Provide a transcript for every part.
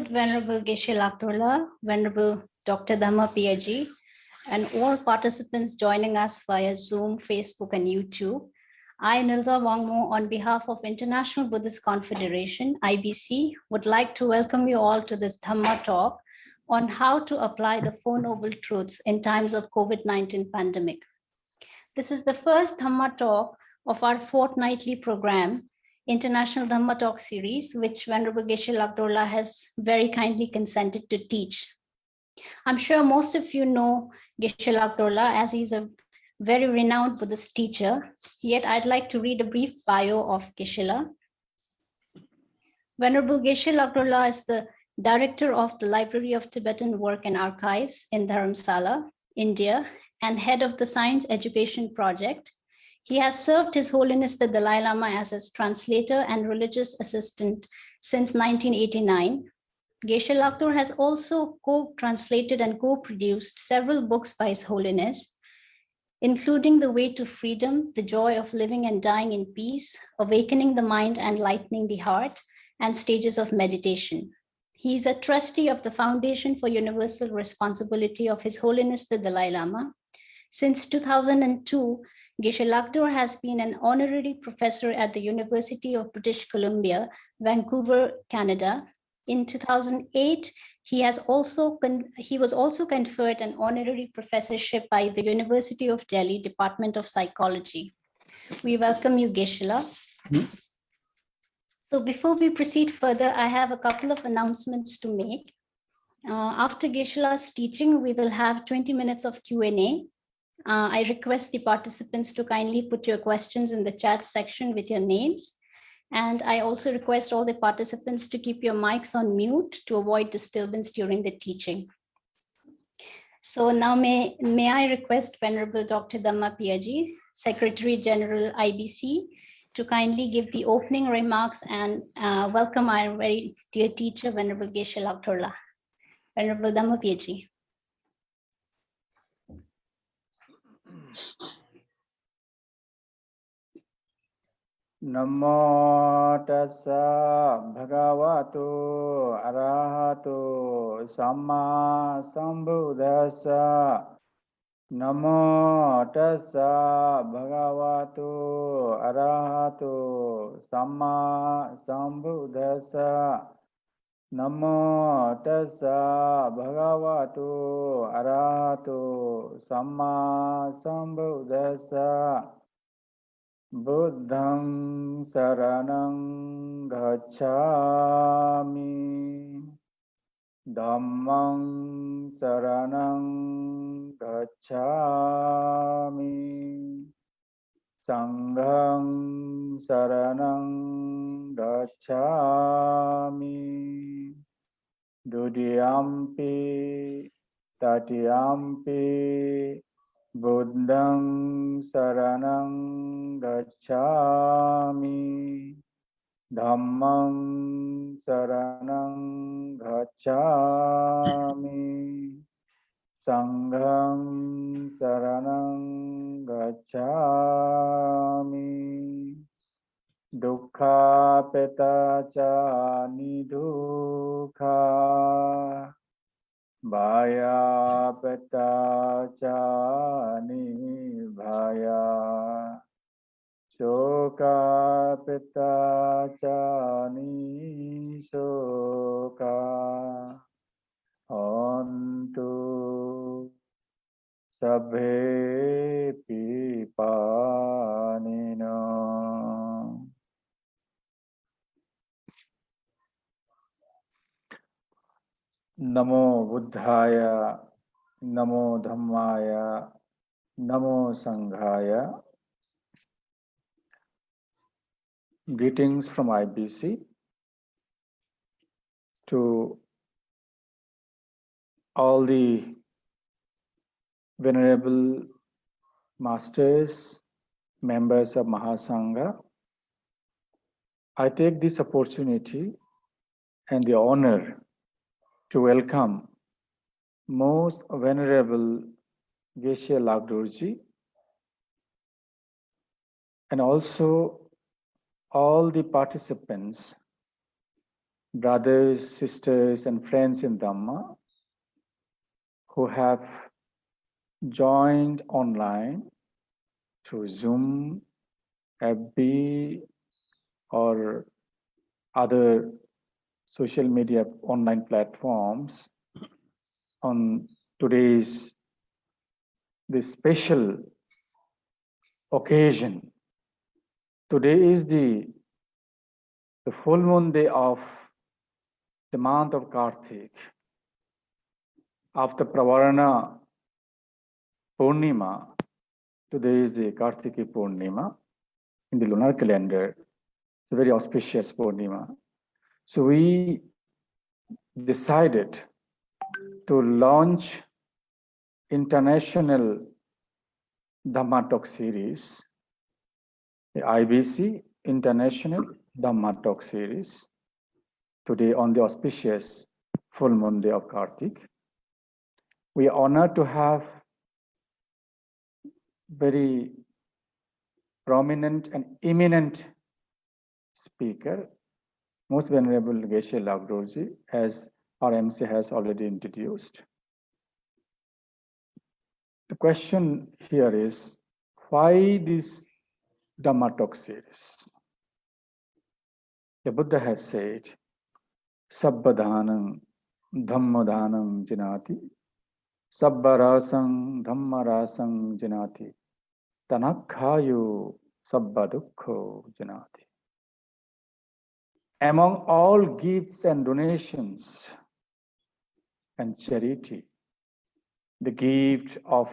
Beloved Venerable Geshe Lhakdor, Venerable Dr. Dhamma PhD, and all participants joining us via Zoom, Facebook, and YouTube. I, Nilda Wangmo, on behalf of International Buddhist Confederation, IBC, would like to welcome you all to this Dhamma talk on how to apply the Four Noble Truths in times of COVID-19 pandemic. This is the first Dhamma talk of our fortnightly program, International Dhamma Talk Series, which Venerable Geshe Lhakdor has very kindly consented to teach. I'm sure most of you know Geshe Lhakdor as he's a very renowned Buddhist teacher, yet I'd like to read a brief bio of Geshe. Venerable Geshe Lhakdor is the Director of the Library of Tibetan Work and Archives in Dharamshala, India, and head of the Science Education Project. He has served His Holiness the Dalai Lama as his translator and religious assistant since 1989. Geshe Lhakdor has also co-translated and co-produced several books by His Holiness, including The Way to Freedom, The Joy of Living and Dying in Peace, Awakening the Mind and Lightening the Heart, and Stages of Meditation. He is a trustee of the Foundation for Universal Responsibility of His Holiness the Dalai Lama. Since 2002, Geshe Lhakdor has been an honorary professor at the University of British Columbia, Vancouver, Canada. In 2008, he was also conferred an honorary professorship by the University of Delhi Department of Psychology. We welcome you, Geshe. So before we proceed further, I have a couple of announcements to make. After Geshe-la's teaching, we will have 20 minutes of Q&A. I request the participants to kindly put your questions in the chat section with your names. And I also request all the participants to keep your mics on mute to avoid disturbance during the teaching. So now may I request Venerable Dr. Dhamma PhD, Secretary General IBC, to kindly give the opening remarks and welcome our very dear teacher, Venerable Geshe Lhakdor. Venerable Dhamma PhD. Namo tassa bhagavato arahato samma sambuddhassa. Namo tassa bhagavato arahato samma sambuddhassa. Namo tassa bhagavato arahato samma sambuddhassa. Buddhang saranang gacchami, Dhammang saranang gacchami, Sanghang saranang gacchami, Dudiyampi tatiyampi, Buddhang saranang gacchami, Dhammang saranang gacchami, Sanghang saranang gacchami, Dukkha petaca nidukha, Bhaya petaca nibhaya, Shoka petaca nisoka, Hontu sabhe pipanino. Namo Buddhaya, Namo Dhammaya, Namo Sanghaya. Greetings from IBC to all the Venerable Masters, members of Mahasangha. I take this opportunity and the honor to welcome Most Venerable Geshe Lhakdor and also all the participants brothers, sisters, and friends in Dhamma who have joined online through Zoom, FB, or other social media online platforms on today's this special occasion. Today is the full moon day of the month of Kartik. After Pravarana Poornima, today is the Kartiki Poornima in the lunar calendar. It's a very auspicious Poornima. So we decided to launch International Dhamma Talk Series, the IBC, International Dhamma Talk Series, today on the auspicious full moon day of Kartik. We are honored to have very prominent and eminent speaker, Most Venerable Geshe Lhakdor, as our MC has already introduced. The question here is, why this Dhamma Talk series? The Buddha has said, Sabbadhanam Dhammadhanam Janati, Sabbarasam Dhammarasam Janati, Tanakhayu Sabbadukho Janati. Among all gifts and donations and charity, the gift of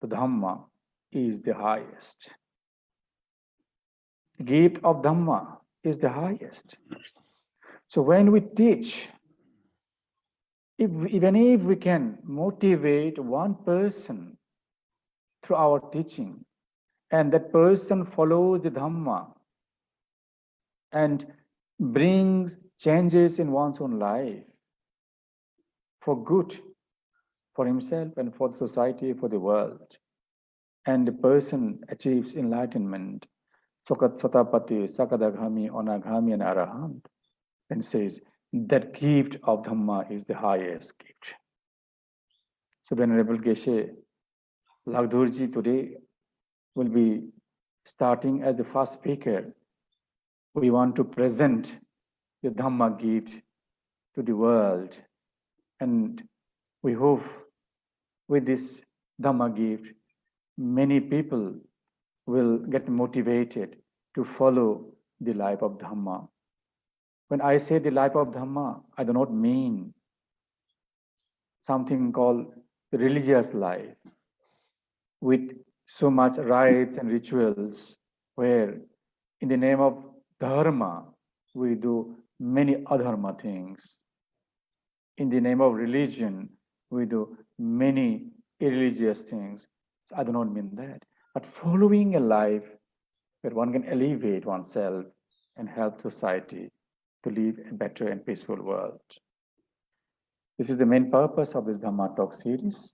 the Dhamma is the highest. The gift of Dhamma is the highest. So when we teach, even if we can motivate one person through our teaching, and that person follows the Dhamma and brings changes in one's own life for good, for himself and for the society, for the world, and the person achieves enlightenment, Sokat Sotapati, Sakadaghami, Onaghami, and Arahant, and says that gift of Dhamma is the highest gift. So Venerable Geshe Lhakdor today will be starting as the first speaker. We want to present the Dhamma gift to the world, and we hope with this Dhamma gift, many people will get motivated to follow the life of Dhamma. When I say the life of Dhamma, I do not mean something called the religious life with so much rites and rituals, where in the name of Dharma, we do many adharma things. In the name of religion, we do many irreligious things. So I do not mean that. But following a life where one can alleviate oneself and help society to live a better and peaceful world. This is the main purpose of this Dhamma Talk series.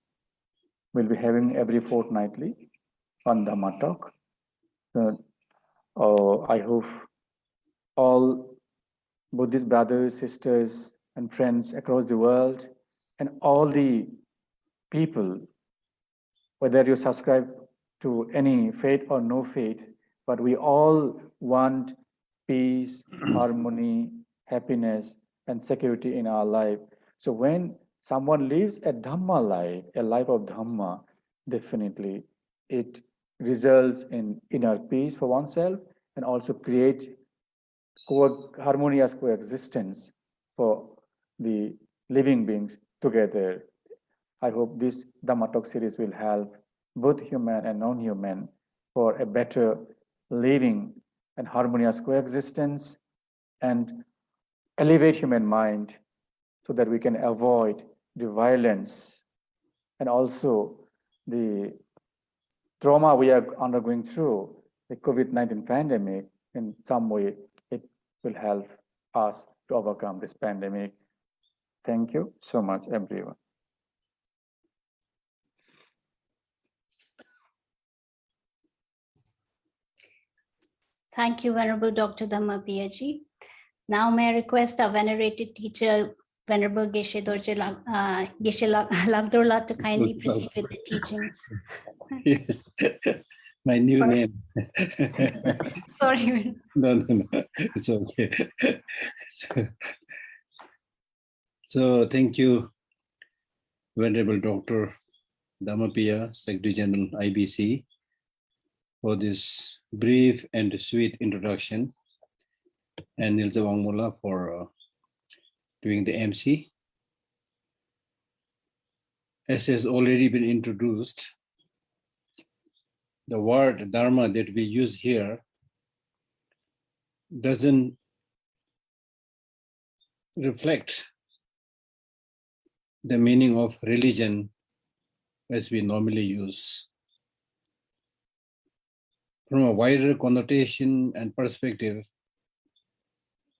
We'll be having every fortnightly on Dhamma Talk. I hope all Buddhist brothers, sisters, and friends across the world, and all the people, whether you subscribe to any faith or no faith, but we all want peace, harmony, happiness, and security in our life. So when someone lives a Dhamma life, a life of Dhamma, definitely it results in inner peace for oneself and also create harmonious coexistence for the living beings together. I hope this Dhamma Talk series will help both human and non-human for a better living and harmonious coexistence, and elevate human mind so that we can avoid the violence and also the trauma we are undergoing through the COVID-19 pandemic. In some way, it will help us to overcome this pandemic. Thank you so much, everyone. Thank you, Venerable Dr. Dhamma Piyaji. Now may I request our venerated teacher, Venerable Geshe Lhakdor to kindly proceed with the teachings. Yes, my new name. Sorry. No, it's okay. So thank you, Venerable Dr. Dhammapiya, Secretary General IBC, for this brief and sweet introduction, and Nilsa Wangmula for doing the MC. As has already been introduced, the word Dharma that we use here doesn't reflect the meaning of religion as we normally use. From a wider connotation and perspective,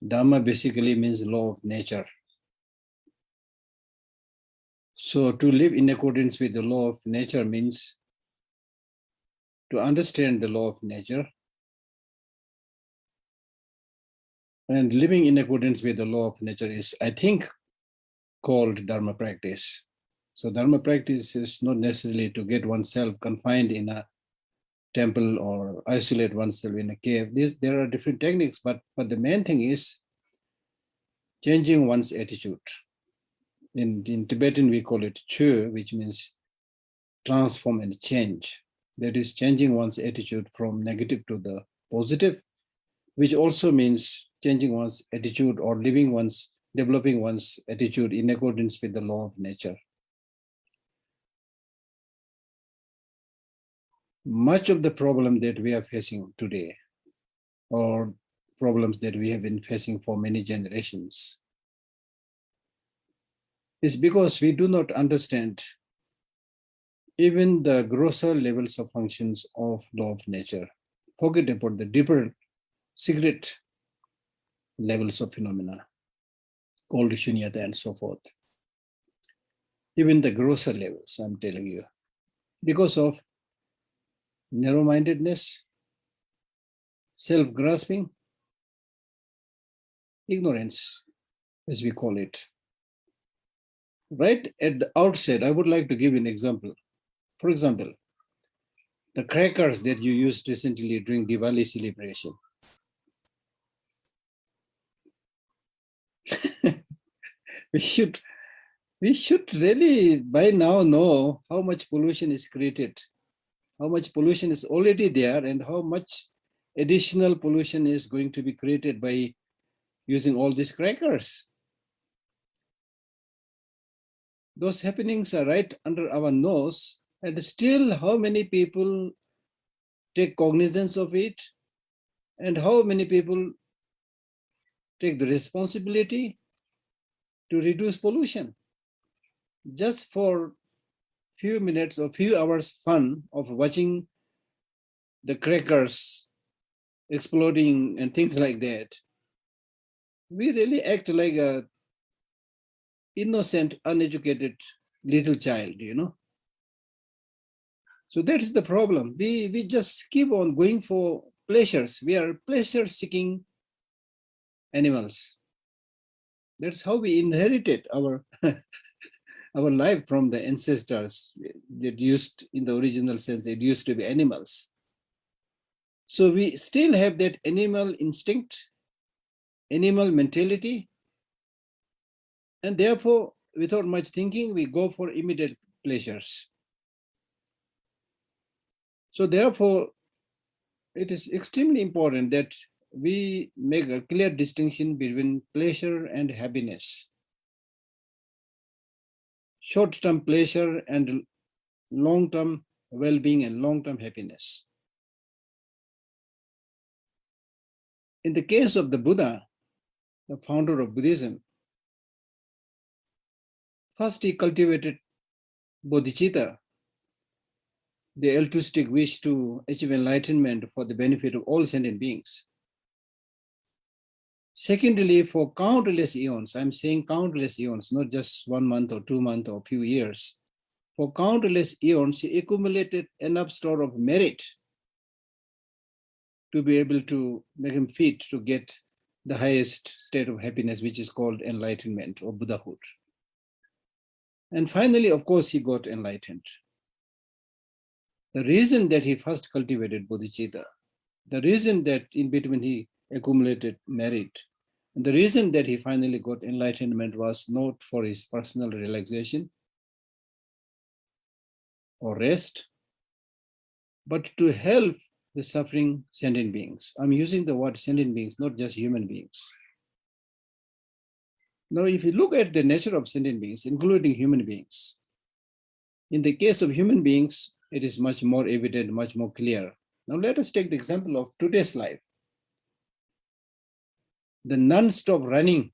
Dhamma basically means law of nature. So to live in accordance with the law of nature means to understand the law of nature, and living in accordance with the law of nature is, I think, called Dharma practice. So Dharma practice is not necessarily to get oneself confined in a temple or isolate oneself in a cave. There are different techniques, but the main thing is changing one's attitude. In Tibetan, we call it chö, which means transform and change. That is changing one's attitude from negative to the positive, which also means changing one's attitude or developing one's attitude in accordance with the law of nature. Much of the problem that we are facing today, or problems that we have been facing for many generations, is because we do not understand even the grosser levels of functions of law of nature. Forget about the deeper secret levels of phenomena called shunyata and so forth. Even the grosser levels, I'm telling you, because of narrow-mindedness, self-grasping, ignorance, as we call it. Right at the outset, I would like to give an example. For example, the crackers that you used recently during Diwali celebration. we should really by now know how much pollution is created, how much pollution is already there, and how much additional pollution is going to be created by using all these crackers. Those happenings are right under our nose, and still how many people take cognizance of it, and how many people take the responsibility to reduce pollution just for few minutes or few hours fun of watching the crackers exploding and things like that. We really act like a innocent, uneducated little child, you know. So that's the problem. We just keep on going for pleasures. We are pleasure-seeking animals. That's how we inherited our our life from the ancestors that used, in the original sense, it used to be animals. So we still have that animal instinct, animal mentality, and therefore, without much thinking, we go for immediate pleasures. So therefore, it is extremely important that we make a clear distinction between pleasure and happiness. Short-term pleasure and long-term well-being and long-term happiness. In the case of the Buddha, the founder of Buddhism, first he cultivated bodhicitta, the altruistic wish to achieve enlightenment for the benefit of all sentient beings. Secondly, for countless eons, I'm saying countless eons, not just 1 month or 2 months or few years. For countless eons, he accumulated enough store of merit to be able to make him fit to get the highest state of happiness, which is called enlightenment or Buddhahood. And finally, of course, he got enlightened. The reason that he first cultivated bodhicitta, the reason that in between he accumulated merit, and the reason that he finally got enlightenment was not for his personal relaxation or rest, but to help the suffering sentient beings. I'm using the word sentient beings, not just human beings. Now, if you look at the nature of sentient beings, including human beings, in the case of human beings, it is much more evident, much more clear. Now, let us take the example of today's life. The non-stop running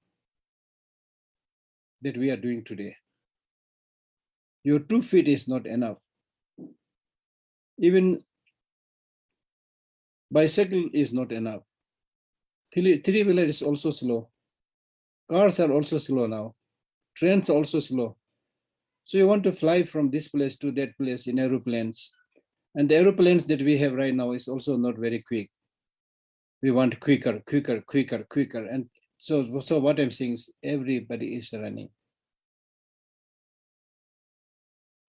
that we are doing today. Your 2 feet is not enough. Even bicycle is not enough. Three-wheeler is also slow. Cars are also slow now. Trains are also slow. So you want to fly from this place to that place in aeroplanes. And the aeroplanes that we have right now is also not very quick. We want quicker. And so what I'm saying is everybody is running.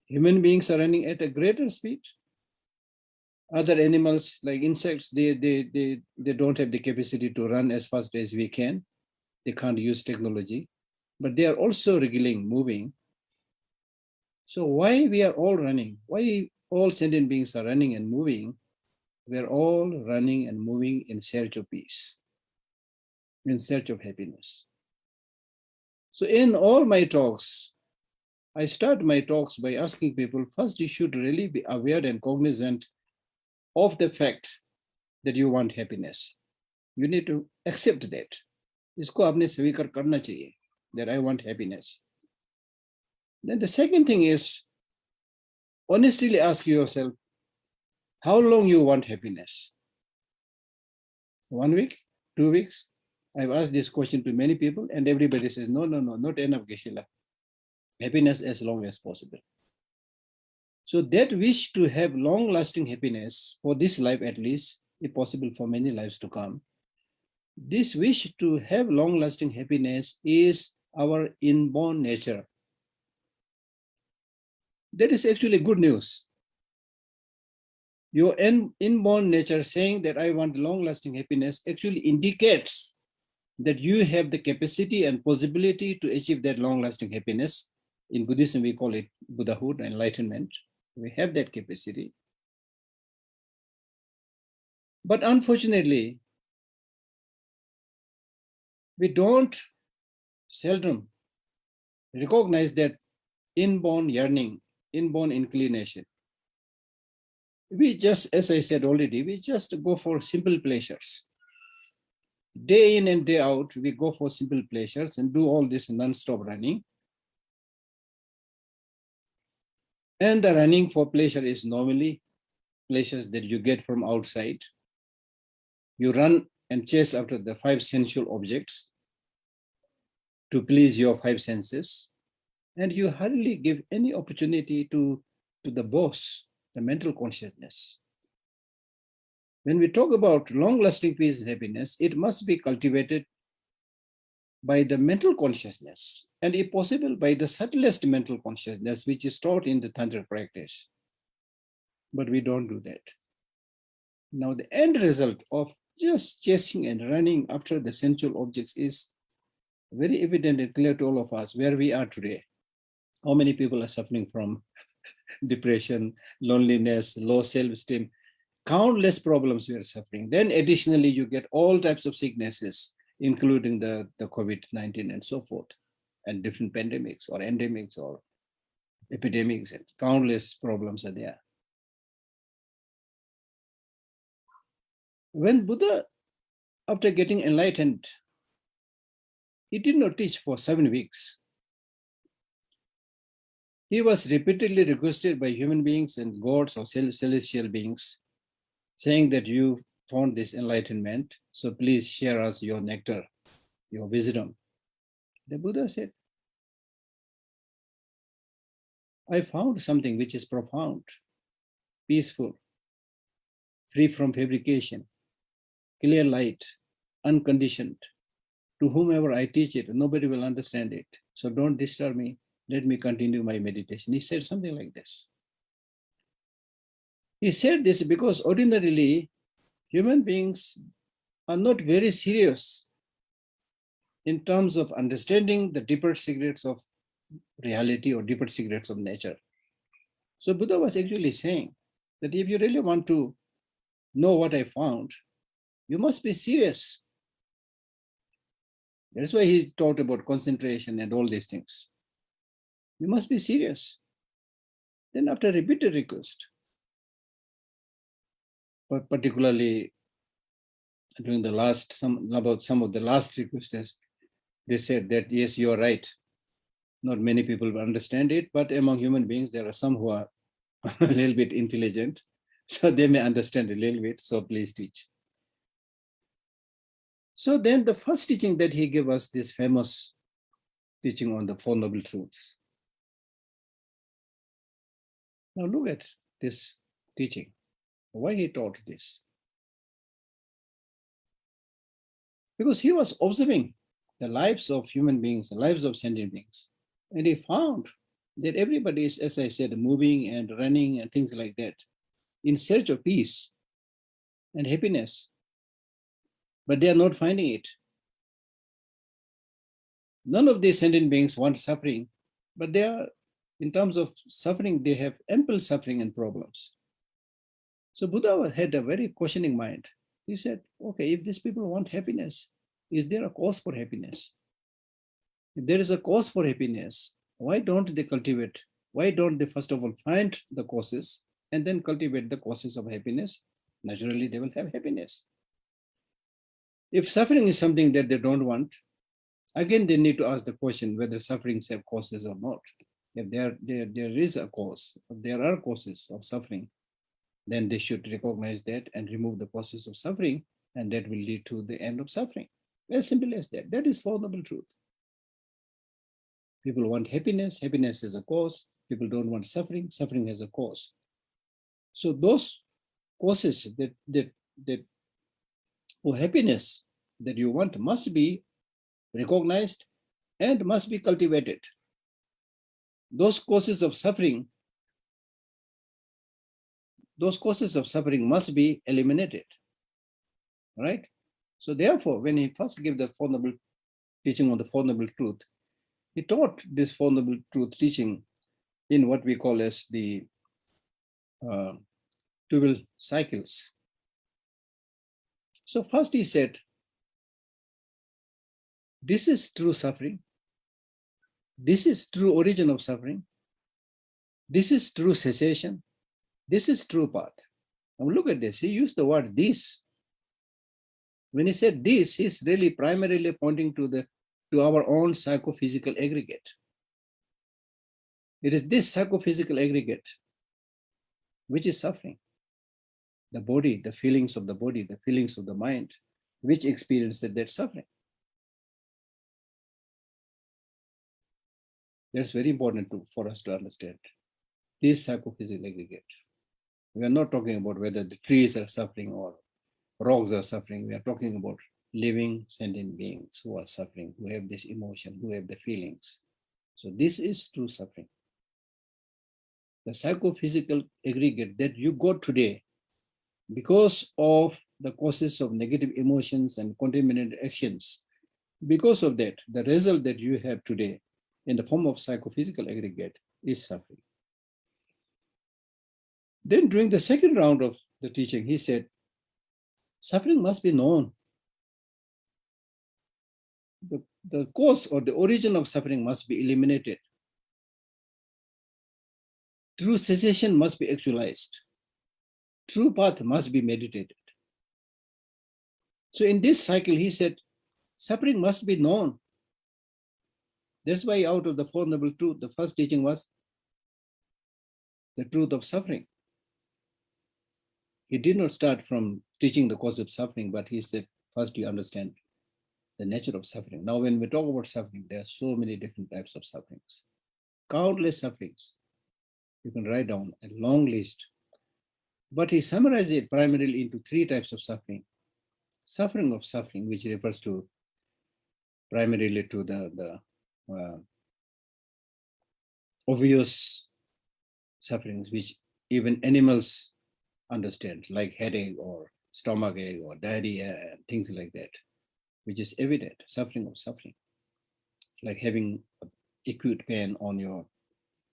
Human beings are running at a greater speed. Other animals like insects, they don't have the capacity to run as fast as we can. They can't use technology, but they are also wriggling, moving. So why we are all running? Why all sentient beings are running and moving? We are all running and moving in search of peace, in search of happiness. So in all my talks, I start my talks by asking people, first you should really be aware and cognizant of the fact that you want happiness. You need to accept that. इसको आपने स्वीकार करना चाहिए that I want happiness. Then the second thing is, honestly ask yourself, how long you want happiness? 1 week, 2 weeks? I've asked this question to many people and everybody says, no, not enough, Geshe. Happiness as long as possible. So that wish to have long-lasting happiness for this life at least, if possible for many lives to come, this wish to have long-lasting happiness is our inborn nature. That is actually good news. Your inborn nature saying that I want long-lasting happiness actually indicates that you have the capacity and possibility to achieve that long-lasting happiness. In Buddhism, we call it Buddhahood, enlightenment. We have that capacity. But unfortunately, we don't seldom recognize that inborn yearning, inborn inclination. We just, as I said already, we just go for simple pleasures. Day in and day out, we go for simple pleasures and do all this non-stop running. And the running for pleasure is normally pleasures that you get from outside. You run and chase after the 5 sensual objects to please your 5 senses. And you hardly give any opportunity to the boss, the mental consciousness. When we talk about long-lasting peace and happiness, it must be cultivated by the mental consciousness, and if possible, by the subtlest mental consciousness, which is taught in the Tantra practice. But we don't do that. Now, the end result of just chasing and running after the sensual objects is very evident and clear to all of us where we are today. How many people are suffering from depression, loneliness, low self-esteem, countless problems we are suffering. Then additionally, you get all types of sicknesses, including the Covid-19 and so forth, and different pandemics or endemics or epidemics, and countless problems are there. When Buddha, after getting enlightened, he did not teach for 7 weeks. He was repeatedly requested by human beings and gods or celestial beings, saying that you found this enlightenment, so please share us your nectar, your wisdom. The Buddha said, I found something which is profound, peaceful, free from fabrication, clear light, unconditioned, to whomever I teach it, nobody will understand it. So don't disturb me. Let me continue my meditation. He said something like this. He said this because ordinarily human beings are not very serious in terms of understanding the deeper secrets of reality or deeper secrets of nature. So Buddha was actually saying that if you really want to know what I found, you must be serious. That's why he talked about concentration and all these things. You must be serious. Then after repeated request, but particularly during the last, some of the last requests, they said that, yes, you're right. Not many people will understand it, but among human beings, there are some who are a little bit intelligent, so they may understand a little bit, so please teach. So then the first teaching that he gave us, this famous teaching on the Four Noble Truths. Now look at this teaching, why he taught this. Because he was observing the lives of human beings, the lives of sentient beings. And he found that everybody is, as I said, moving and running and things like that, in search of peace and happiness. But they are not finding it. None of these sentient beings want suffering, but they are, in terms of suffering, they have ample suffering and problems. So Buddha had a very questioning mind. He said, okay, if these people want happiness, is there a cause for happiness? If there is a cause for happiness, why don't they cultivate? Why don't they first of all find the causes and then cultivate the causes of happiness? Naturally, they will have happiness. If suffering is something that they don't want, again, they need to ask the question whether sufferings have causes or not. If there is a cause, if there are causes of suffering, then they should recognize that and remove the causes of suffering, and that will lead to the end of suffering. As simple as that. That is Four Noble Truth. People want happiness, happiness is a cause. People don't want suffering, suffering has a cause. So those causes or happiness that you want must be recognized and must be cultivated. Those causes of suffering must be eliminated, right? So therefore, when he first gave the Four Noble teaching on the Four Noble Truth, he taught this Four Noble Truth teaching in what we call as the 12 cycles. So first he said, this is true suffering. This is true origin of suffering. This is true cessation. This is true path. Now look at this. He used the word this. When he said this, he's really primarily pointing to our own psychophysical aggregate. It is this psychophysical aggregate which is suffering. The body, the feelings of the body, the feelings of the mind, which experiences that suffering. That's very important for us to understand. This psychophysical aggregate. We are not talking about whether the trees are suffering or rocks are suffering. We are talking about living sentient beings who are suffering, who have this emotion, who have the feelings. So this is true suffering. The psychophysical aggregate that you got today because of the causes of negative emotions and contaminated actions. Because of that, the result that you have today in the form of psychophysical aggregate is suffering. Then during the second round of the teaching, he said, suffering must be known. The cause or the origin of suffering must be eliminated. True cessation must be actualized. True path must be meditated. So in this cycle, he said, suffering must be known. That's why out of the Four Noble Truth, the first teaching was the truth of suffering. He did not start from teaching the cause of suffering, but he said, first you understand the nature of suffering. Now, when we talk about suffering, there are so many different types of sufferings, countless sufferings. You can write down a long list. But he summarized it primarily into three types of suffering. Suffering of suffering, which refers to primarily to the obvious sufferings which even animals understand, like headache or stomach ache or diarrhea and things like that, which is evident, suffering of suffering, like having acute pain on your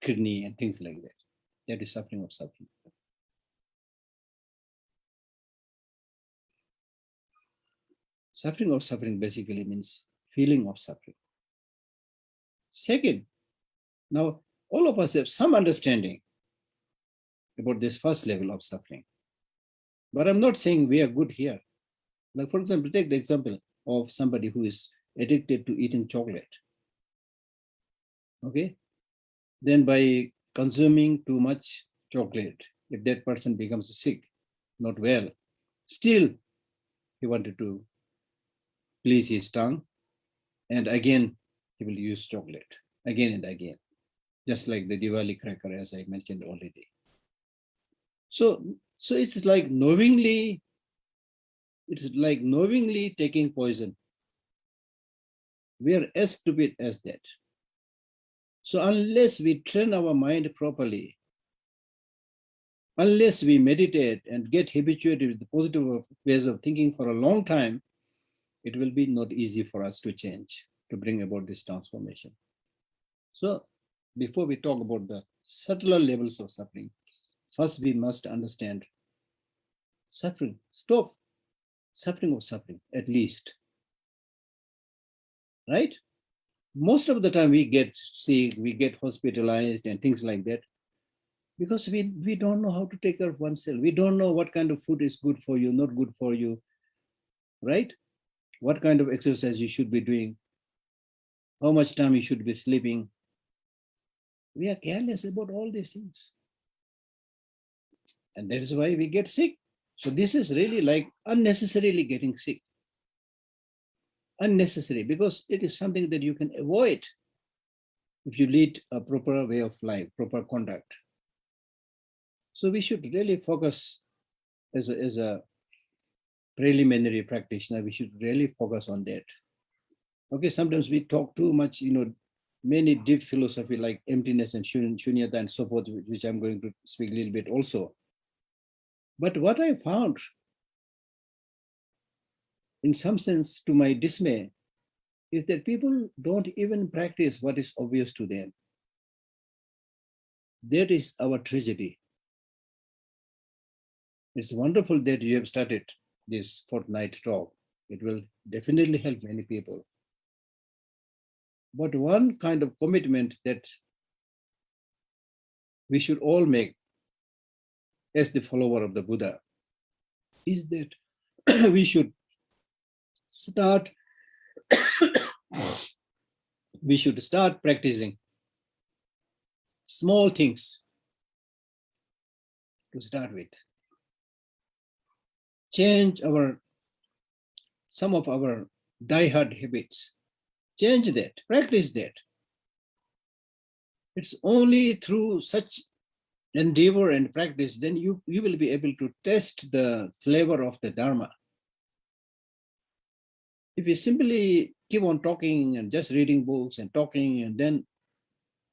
kidney and things like that. That is suffering of suffering. Suffering of suffering basically means feeling of suffering. Second, now all of us have some understanding about this first level of suffering. But I'm not saying we are good here. Like, for example, take the example of somebody who is addicted to eating chocolate. Okay? Then by consuming too much chocolate, if that person becomes sick, not well, still he wanted to please his tongue, and again he will use chocolate again and again, just like the Diwali cracker, as I mentioned already. So it's like knowingly taking poison. We are as stupid as that. So unless we train our mind properly, unless we meditate and get habituated with the positive ways of thinking for a long time, it will be not easy for us to change, to bring about this transformation. So before we talk about the subtler levels of suffering, first we must understand suffering. Stop suffering of suffering, at least. Right? Most of the time we get sick, we get hospitalized and things like that, because we don't know how to take care of oneself. We don't know what kind of food is good for you, not good for you, right? What kind of exercise you should be doing, how much time you should be sleeping. We are careless about all these things. And that is why we get sick. So this is really like unnecessarily getting sick. Unnecessary, because it is something that you can avoid if you lead a proper way of life, proper conduct. So we should really focus as a preliminary practitioner, we should really focus on that. Okay, sometimes we talk too much, many deep philosophy like emptiness and shunyata and so forth, which I'm going to speak a little bit also. But what I found, in some sense, to my dismay, is that people don't even practice what is obvious to them. That is our tragedy. It's wonderful that you have started this fortnight talk. It will definitely help many people. But one kind of commitment that we should all make as the follower of the Buddha is that we should start practicing small things to start with. Change some of our die-hard habits. Change that, practice that. It's only through such endeavor and practice, then you will be able to test the flavor of the Dharma. If we simply keep on talking and just reading books and talking, and then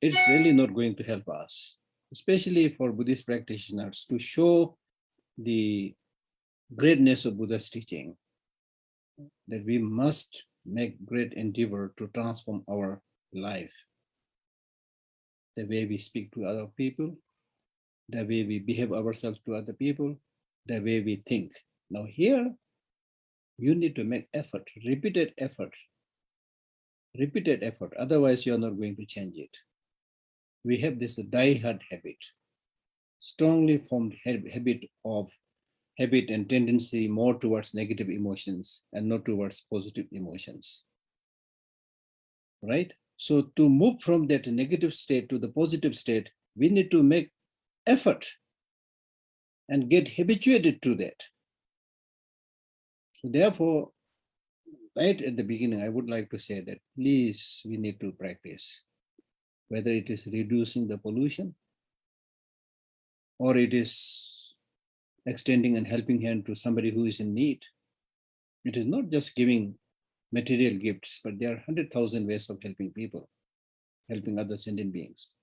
it's really not going to help us, especially for Buddhist practitioners, to show the greatness of Buddha's teaching, that we must make great endeavor to transform our life. The way we speak to other people, the way we behave ourselves to other people, the way we think. Now here, you need to make effort, repeated effort. Otherwise you are not going to change it. We have this die-hard habit, strongly formed habit and tendency more towards negative emotions and not towards positive emotions, right? So to move from that negative state to the positive state, we need to make effort and get habituated to that. So therefore, right at the beginning, I would like to say that please, we need to practice, whether it is reducing the pollution or it is extending and helping hand to somebody who is in need. It is not just giving material gifts, but there are 100,000 ways of helping people, helping other sentient beings,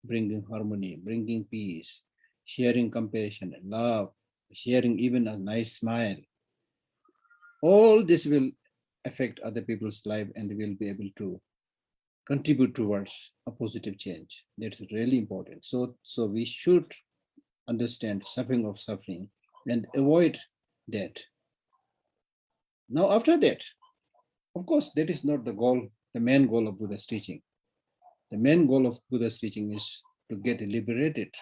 bringing harmony, bringing peace, sharing compassion and love, sharing even a nice smile. All this will affect other people's life and will be able to contribute towards a positive change. That's really important. So we should understand suffering and avoid that. Now, after that, of course, that is not the goal, the main goal of Buddha's teaching. The main goal of Buddha's teaching is to get liberated,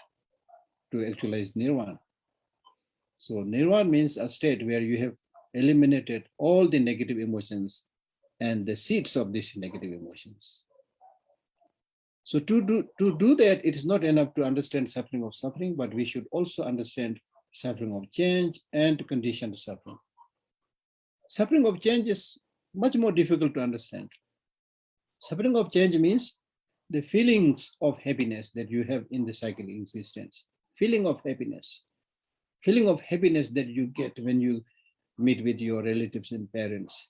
to actualize nirvana. So nirvana means a state where you have eliminated all the negative emotions and the seeds of these negative emotions. So to do that, it is not enough to understand suffering, but we should also understand suffering of change and conditioned suffering. Suffering of change is much more difficult to understand. Suffering of change means the feelings of happiness that you have in the cyclic existence. Feeling of happiness that you get when you meet with your relatives and parents.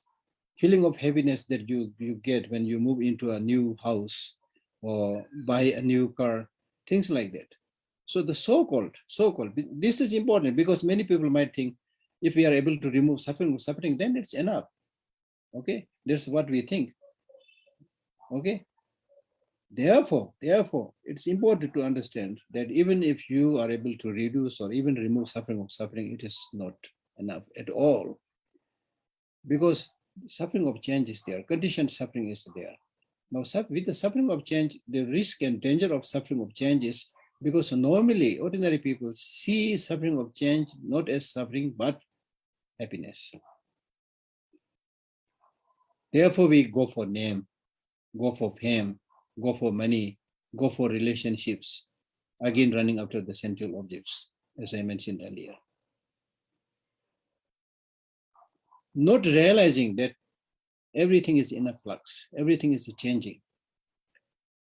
Feeling of happiness that you get when you move into a new house or buy a new car, things like that. So the so-called, this is important because many people might think if we are able to remove suffering, then it's enough. Okay, that's what we think. Okay, therefore, it's important to understand that even if you are able to reduce or even remove suffering, it is not enough at all. Because suffering of change is there, conditioned suffering is there. Now, with the suffering of change, the risk and danger of suffering of change is because normally ordinary people see suffering of change not as suffering but happiness. Therefore, we go for name, go for fame, go for money, go for relationships, again running after the sensual objects, as I mentioned earlier. Not realizing that everything is in a flux, everything is changing.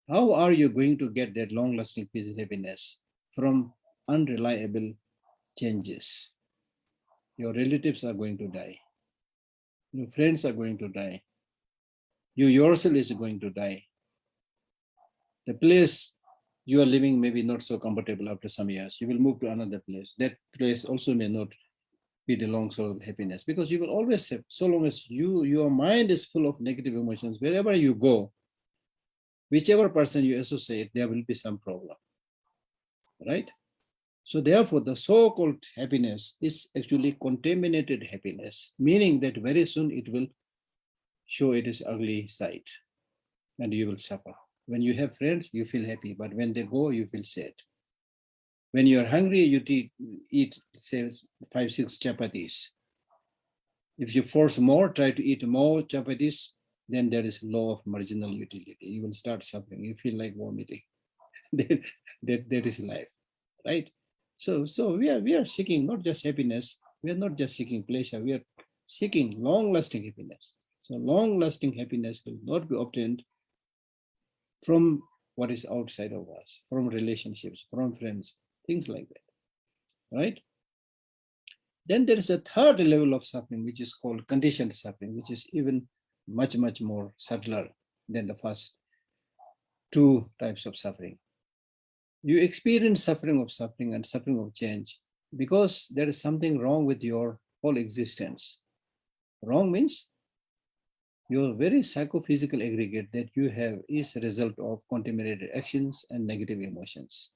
How are you going to get that long-lasting peace and happiness from unreliable changes? Your relatives are going to die. Your friends are going to die. You yourself is going to die. The place you are living may be not so comfortable after some years. You will move to another place. That place also may not be the long source of happiness because you will always have, so long as your mind is full of negative emotions, wherever you go, whichever person you associate, there will be some problem, right? So therefore, the so-called happiness is actually contaminated happiness, meaning that very soon it will show its ugly side and you will suffer. When you have friends, you feel happy, but when they go, you feel sad. When you are hungry, you eat say 5-6 chapatis. If you force more, try to eat more chapatis, then there is law of marginal utility. You will start suffering. You feel like vomiting. that is life, right? So we are seeking not just happiness. We are not just seeking pleasure. We are seeking long-lasting happiness. So long-lasting happiness will not be obtained from what is outside of us, from relationships, from friends, things like that, right? Then there is a third level of suffering, which is called conditioned suffering, which is even much more subtler than the first two types of suffering. You experience suffering and suffering of change because there is something wrong with your whole existence. Wrong means your very psychophysical aggregate that you have is a result of contaminated actions and negative emotions.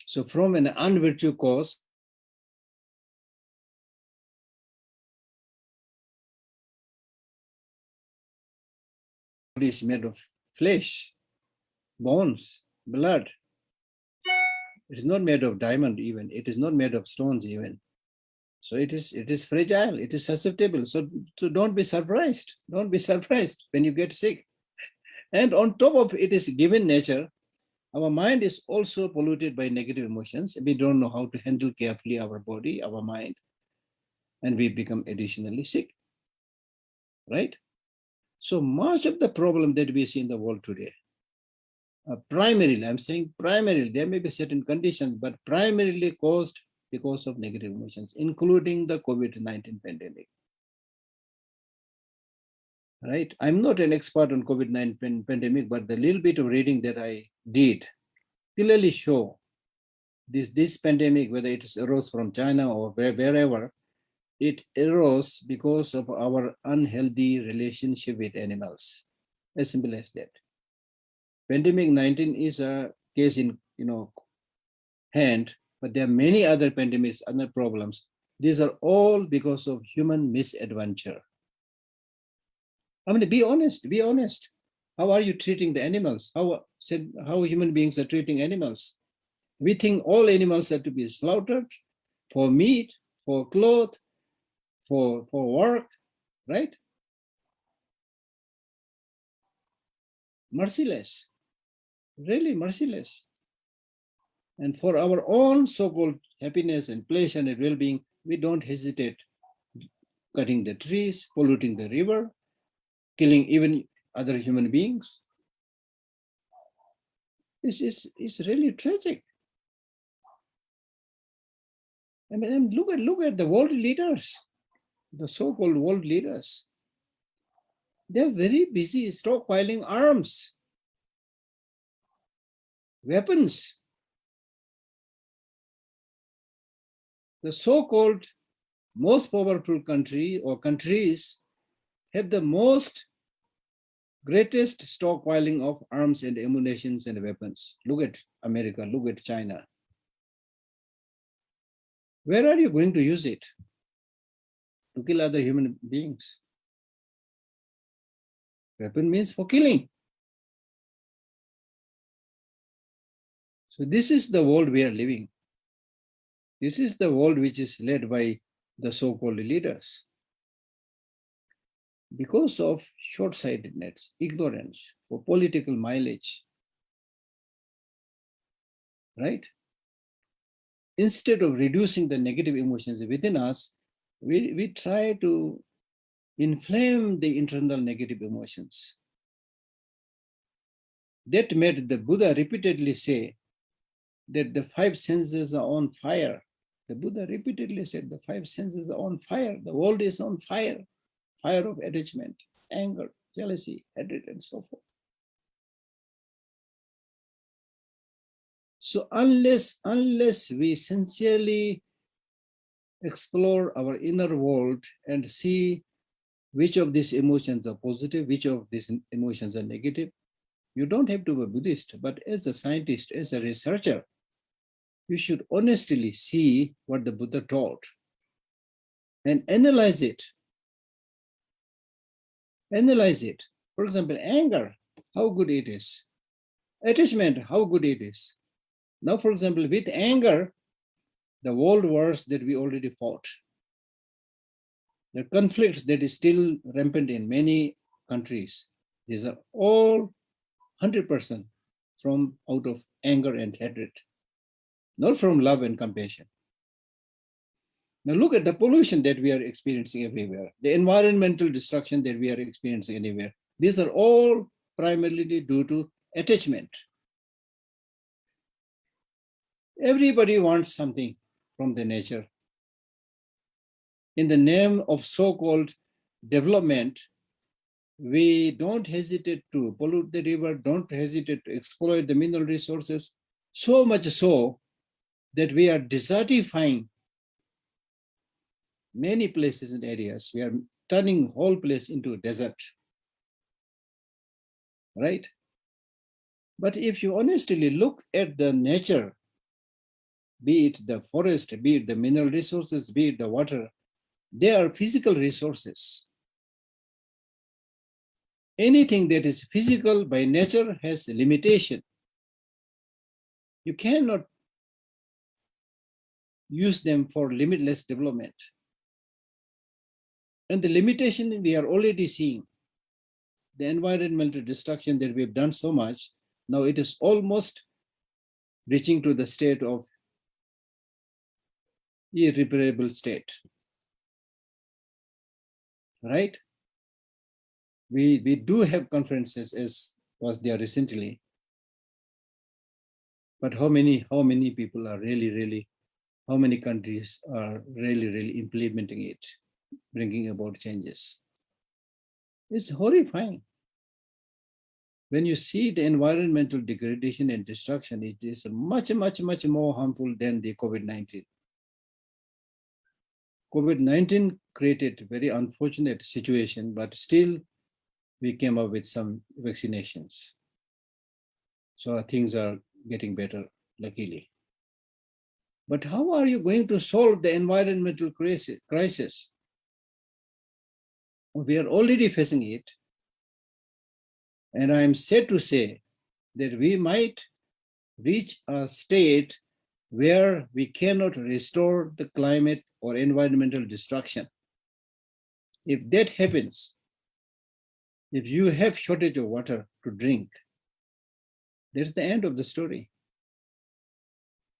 So from an unvirtue cause, it is made of flesh, bones, blood. It is not made of diamond even. It is not made of stones even. So it is fragile. It is susceptible. So don't be surprised. Don't be surprised when you get sick. And on top of it is given nature, our mind is also polluted by negative emotions. We don't know how to handle carefully our body, our mind, and we become additionally sick, right? So much of the problem that we see in the world today, primarily, I'm saying primarily, there may be certain conditions, but primarily caused because of negative emotions, including the COVID-19 pandemic. right? I'm not an expert on COVID-19 pandemic, but the little bit of reading that I did clearly show this pandemic, whether it arose from China or wherever, it arose because of our unhealthy relationship with animals. As simple as that. Pandemic 19 is a case in hand, but there are many other pandemics, other problems. These are all because of human misadventure. I mean, be honest, be honest. How are you treating the animals? How human beings are treating animals? We think all animals are to be slaughtered for meat, for clothes, for work, right? Merciless, really merciless. And for our own so-called happiness and pleasure and well-being, we don't hesitate cutting the trees, polluting the river, killing even other human beings. This is really tragic. I mean, look at the world leaders, the so-called world leaders. They're very busy stockpiling arms, weapons. The so-called most powerful country or countries have the greatest stockpiling of arms and ammunitions and weapons. Look at America, look at China. Where are you going to use it? To kill other human beings. Weapon means for killing. So this is the world we are living. This is the world which is led by the so-called leaders. Because of short-sightedness, ignorance, for political mileage, right? Instead of reducing the negative emotions within us, we try to inflame the internal negative emotions. That made the Buddha repeatedly say that the five senses are on fire. The Buddha repeatedly said the five senses are on fire. The world is on fire. Fire of attachment, anger, jealousy, hatred, and so forth. So unless we sincerely explore our inner world and see which of these emotions are positive, which of these emotions are negative, you don't have to be a Buddhist, but as a scientist, as a researcher, you should honestly see what the Buddha taught and analyze it. Analyze it. For example, anger, how good it is. Attachment, how good it is. Now, for example, with anger, the world wars that we already fought, the conflicts that is still rampant in many countries, these are all 100% from out of anger and hatred, not from love and compassion. Now look at the pollution that we are experiencing everywhere, the environmental destruction that we are experiencing anywhere. These are all primarily due to attachment. Everybody wants something from the nature. In the name of so-called development, we don't hesitate to pollute the river, don't hesitate to exploit the mineral resources, so much so that we are desertifying many places and areas. We are turning whole place into a desert, right? But if you honestly look at the nature, be it the forest, be it the mineral resources, be it the water, they are physical resources. Anything that is physical by nature has a limitation. You cannot use them for limitless development. And the limitation we are already seeing, the environmental destruction that we've done so much, now it is almost reaching to the state of irreparable state, right? We do have conferences as was there recently, but how many people are really, how many countries are really implementing it, bringing about changes? It's horrifying. When you see the environmental degradation and destruction, it is much, much, much more harmful than the COVID-19. COVID-19 created a very unfortunate situation, but still we came up with some vaccinations. So things are getting better, luckily. But how are you going to solve the environmental crisis? We are already facing it. And I am sad to say that we might reach a state where we cannot restore the climate or environmental destruction. If that happens, if you have shortage of water to drink, that's the end of the story.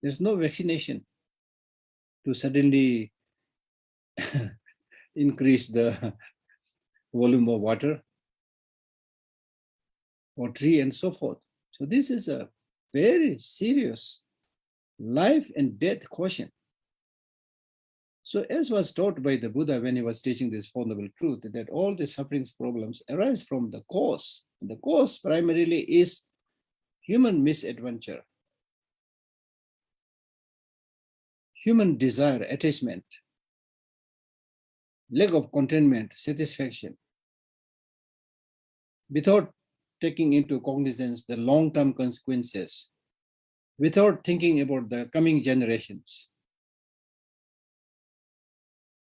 There's no vaccination to suddenly increase the volume of water or tree and so forth. So this is a very serious life and death question. So as was taught by the Buddha when he was teaching this Four Noble Truth, that all the sufferings problems arise from the cause. The cause primarily is human misadventure, human desire, attachment, lack of contentment, satisfaction, without taking into cognizance the long-term consequences, without thinking about the coming generations.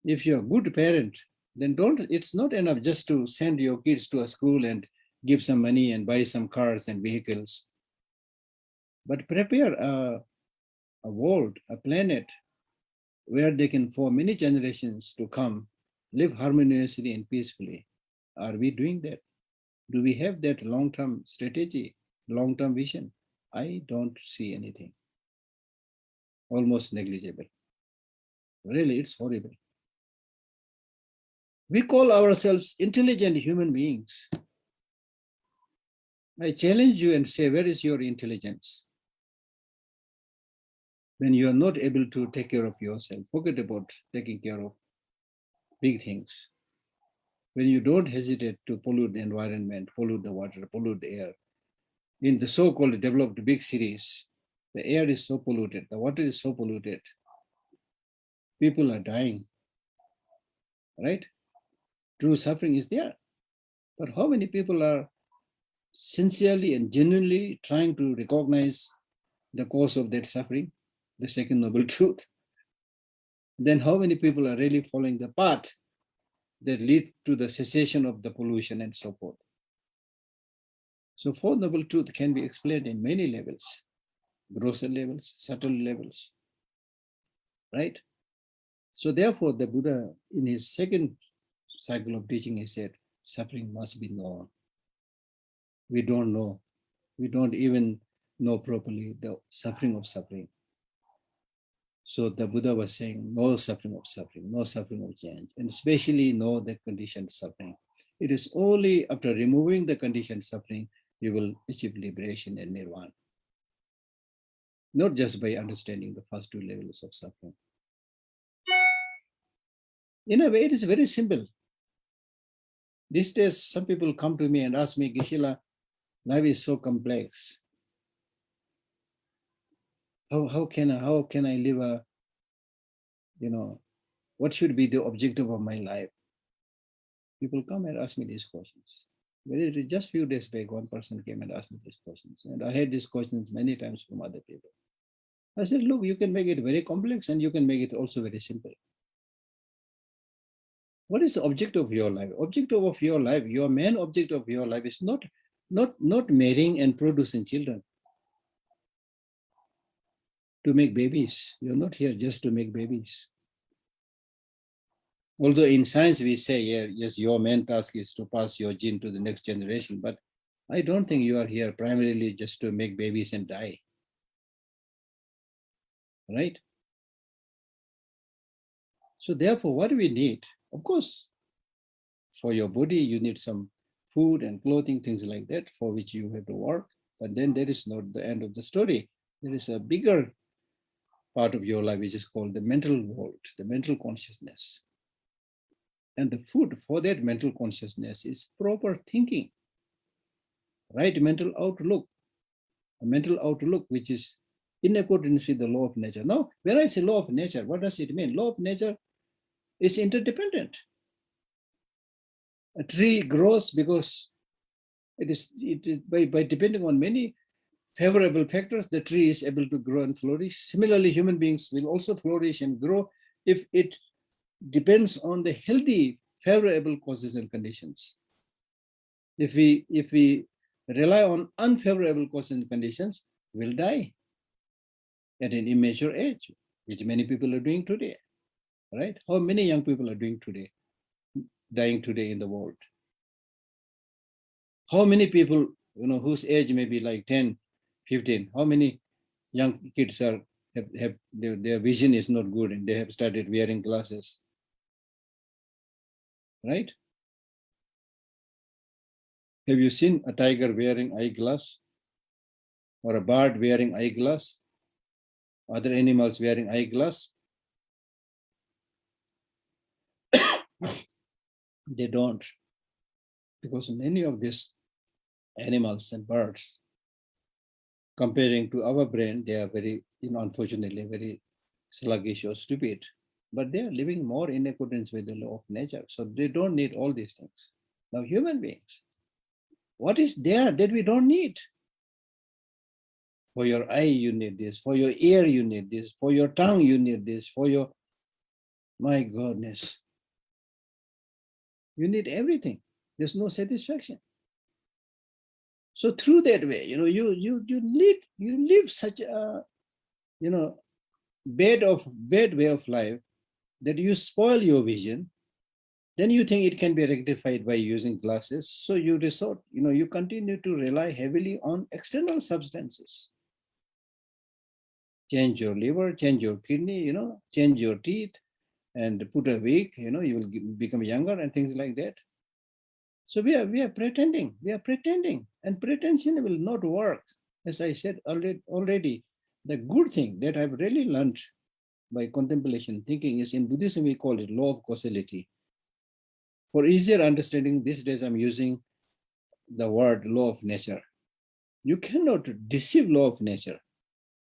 If you're a good parent, then it's not enough just to send your kids to a school and give some money and buy some cars and vehicles, but prepare a world, a planet, where they can, for many generations to come, live harmoniously and peacefully. Are we doing that? Do we have that long-term strategy, long-term vision? I don't see anything. Almost negligible. Really, it's horrible. We call ourselves intelligent human beings. I challenge you and say, where is your intelligence? When you are not able to take care of yourself, forget about taking care of big things. When you don't hesitate to pollute the environment, pollute the water, pollute the air. In the so-called developed big cities, the air is so polluted, the water is so polluted, people are dying, right? True suffering is there. But how many people are sincerely and genuinely trying to recognize the cause of that suffering, the second noble truth? Then how many people are really following the path that lead to the cessation of the pollution and so forth? So Fourth Noble Truth can be explained in many levels, grosser levels, subtle levels, right? So therefore, the Buddha, in his second cycle of teaching, he said, suffering must be known. We don't know. We don't even know properly the suffering of suffering. So the Buddha was saying, no suffering of suffering, no suffering of change, and especially know the conditioned suffering. It is only after removing the conditioned suffering you will achieve liberation and nirvana. Not just by understanding the first two levels of suffering. In a way, it is very simple. These days, some people come to me and ask me, Geshe, life is so complex. How can I live a, what should be the objective of my life? People come and ask me these questions. Just a few days back, one person came and asked me these questions. And I had these questions many times from other people. I said, look, you can make it very complex and you can make it also very simple. What is the objective of your life? Objective of your life, your main objective of your life is not marrying and producing children. To make babies. You're not here just to make babies. Although in science we say, yes, your main task is to pass your gene to the next generation, but I don't think you are here primarily just to make babies and die. Right? So therefore, what do we need? Of course, for your body, you need some food and clothing, things like that, for which you have to work. But then that is not the end of the story. There is a bigger part of your life which is called the mental world, the mental consciousness. And the food for that mental consciousness is proper thinking, right mental outlook, a mental outlook which is in accordance with the law of nature. Now, when I say law of nature, what does it mean? Law of nature is interdependent. A tree grows because it is by depending on many favorable factors, the tree is able to grow and flourish. Similarly, human beings will also flourish and grow if it depends on the healthy, favorable causes and conditions. If we rely on unfavorable causes and conditions, we'll die at an immature age, which many people are doing today, right? How many young people are doing today, dying today in the world? How many people, whose age may be like 10, 15, how many young kids have their vision is not good and they have started wearing glasses, right? Have you seen a tiger wearing eyeglass or a bird wearing eyeglass? Other animals wearing eyeglass? They don't, because many of these animals and birds, comparing to our brain, they are very, unfortunately, very sluggish or stupid. But they are living more in accordance with the law of nature. So they don't need all these things. Now, human beings, what is there that we don't need? For your eye, you need this. For your ear, you need this. For your tongue, you need this. For your, my goodness, you need everything. There's no satisfaction. So through that way, you live such a, bad way of life that you spoil your vision. Then you think it can be rectified by using glasses. So you resort, you continue to rely heavily on external substances. Change your liver, change your kidney, change your teeth and put a wig, you will become younger and things like that. So we are pretending, and pretension will not work. As I said already, the good thing that I've really learned by contemplation thinking is, in Buddhism we call it law of causality. For easier understanding, these days I'm using the word law of nature. You cannot deceive law of nature.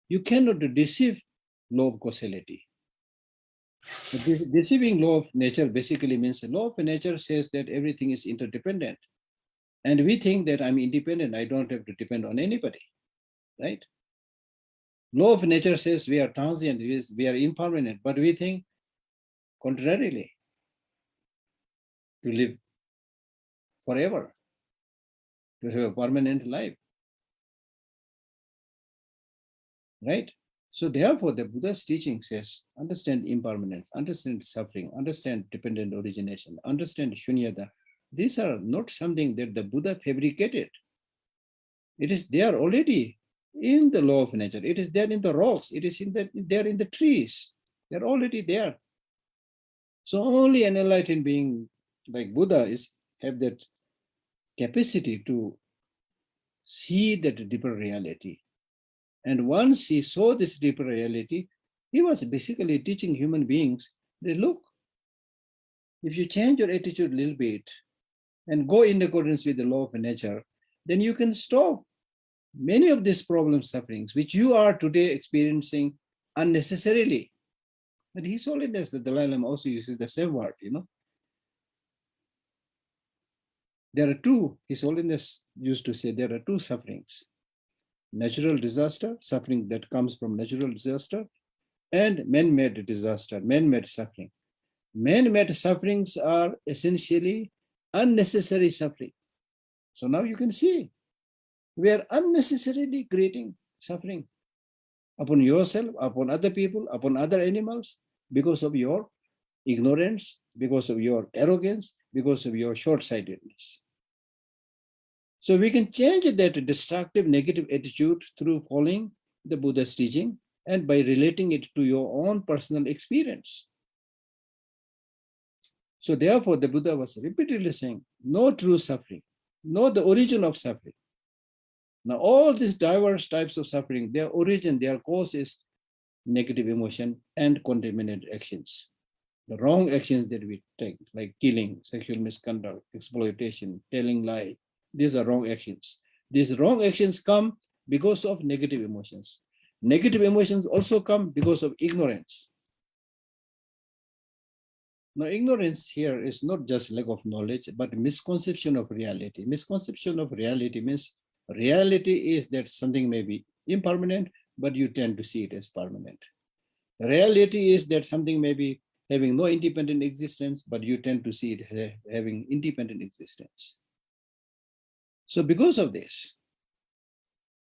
You cannot deceive law of causality. The deceiving law of nature basically means the law of nature says that everything is interdependent. And we think that I'm independent, I don't have to depend on anybody, right? Law of nature says we are transient, we are impermanent, but we think contrarily, to live forever, to have a permanent life, right? So therefore, the Buddha's teaching says, understand impermanence, understand suffering, understand dependent origination, understand shunyata. These are not something that the Buddha fabricated. It is there already in the law of nature. It is there in the rocks. It is there in the trees. They're already there. So only an enlightened being like Buddha have that capacity to see that deeper reality. And once he saw this deeper reality, he was basically teaching human beings that, look, if you change your attitude a little bit and go in accordance with the law of nature, then you can stop many of these problem sufferings which you are today experiencing unnecessarily. But His Holiness, the Dalai Lama, also uses the same word, There are two, His Holiness used to say, there are two sufferings. Natural disaster, suffering that comes from natural disaster, and man-made disaster, man-made suffering. Man-made sufferings are essentially unnecessary suffering. So now you can see, we are unnecessarily creating suffering upon yourself, upon other people, upon other animals, because of your ignorance, because of your arrogance, because of your short-sightedness. So we can change that destructive negative attitude through following the Buddha's teaching and by relating it to your own personal experience. So therefore, the Buddha was repeatedly saying, no true suffering, know the origin of suffering. Now, all these diverse types of suffering, their origin, their cause is negative emotion and contaminated actions. The wrong actions that we take, like killing, sexual misconduct, exploitation, telling lie, these are wrong actions. These wrong actions come because of negative emotions. Negative emotions also come because of ignorance. Now, ignorance here is not just lack of knowledge, but misconception of reality. Misconception of reality means reality is that something may be impermanent, but you tend to see it as permanent. Reality is that something may be having no independent existence, but you tend to see it having independent existence. So because of this,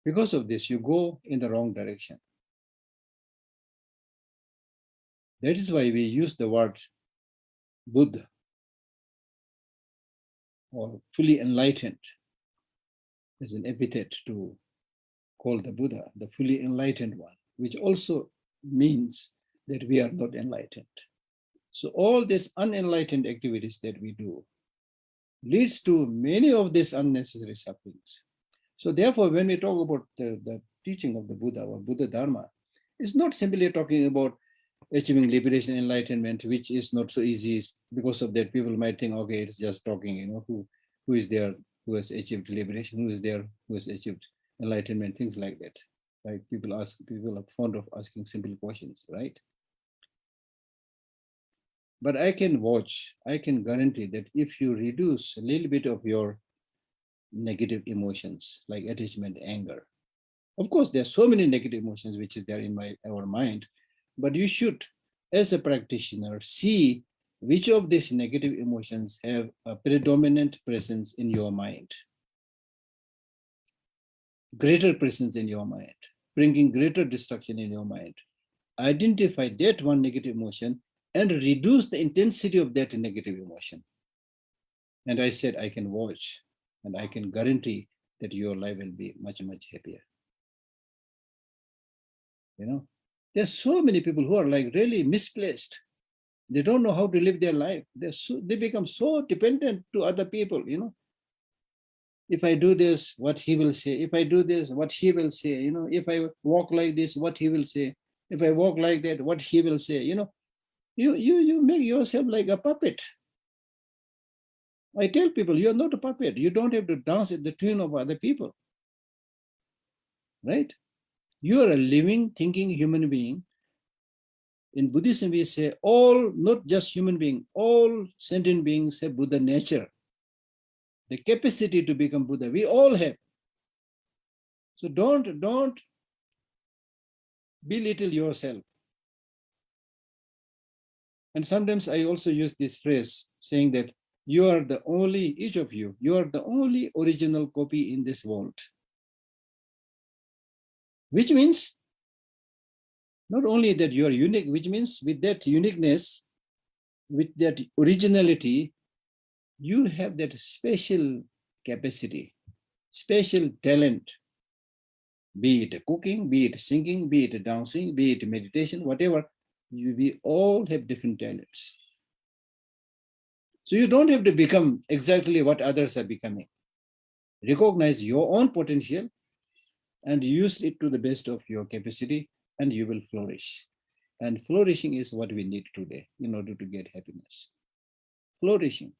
you go in the wrong direction. That is why we use the word Buddha or fully enlightened as an epithet to call the Buddha, the fully enlightened one, which also means that we are not enlightened. So all these unenlightened activities that we do leads to many of these unnecessary sufferings. So therefore, when we talk about the teaching of the Buddha or Buddha Dharma, it's not simply talking about achieving liberation, enlightenment, which is not so easy. Because of that, people might think, okay, it's just talking, who is there who has achieved liberation, who is there who has achieved enlightenment, things like that. Like people are fond of asking simple questions, right? But I can guarantee that if you reduce a little bit of your negative emotions like attachment, anger, of course, there are so many negative emotions which is there in our mind, but you should, as a practitioner, see which of these negative emotions have a predominant presence in your mind, greater presence in your mind, bringing greater destruction in your mind. Identify that one negative emotion and reduce the intensity of that negative emotion. And I said, I can watch and I can guarantee that your life will be much, much happier. There's so many people who are like really misplaced. They don't know how to live their life. They become so dependent to other people, If I do this, what he will say. If I do this, what he will say. If I walk like this, what he will say. If I walk like that, what he will say. You make yourself like a puppet. I tell people, you're not a puppet. You don't have to dance at the tune of other people, right? You are a living, thinking human being. In Buddhism, we say all, not just human beings, all sentient beings have Buddha nature. The capacity to become Buddha, we all have. So don't belittle yourself. And sometimes I also use this phrase saying that you are the only, each of you are the only original copy in this world. Which means not only that you are unique, which means with that uniqueness, with that originality, you have that special capacity, special talent, be it cooking, be it singing, be it dancing, be it meditation, whatever. We all have different talents. So you don't have to become exactly what others are becoming. Recognize your own potential and use it to the best of your capacity, and you will flourish. And flourishing is what we need today in order to get happiness. Flourishing,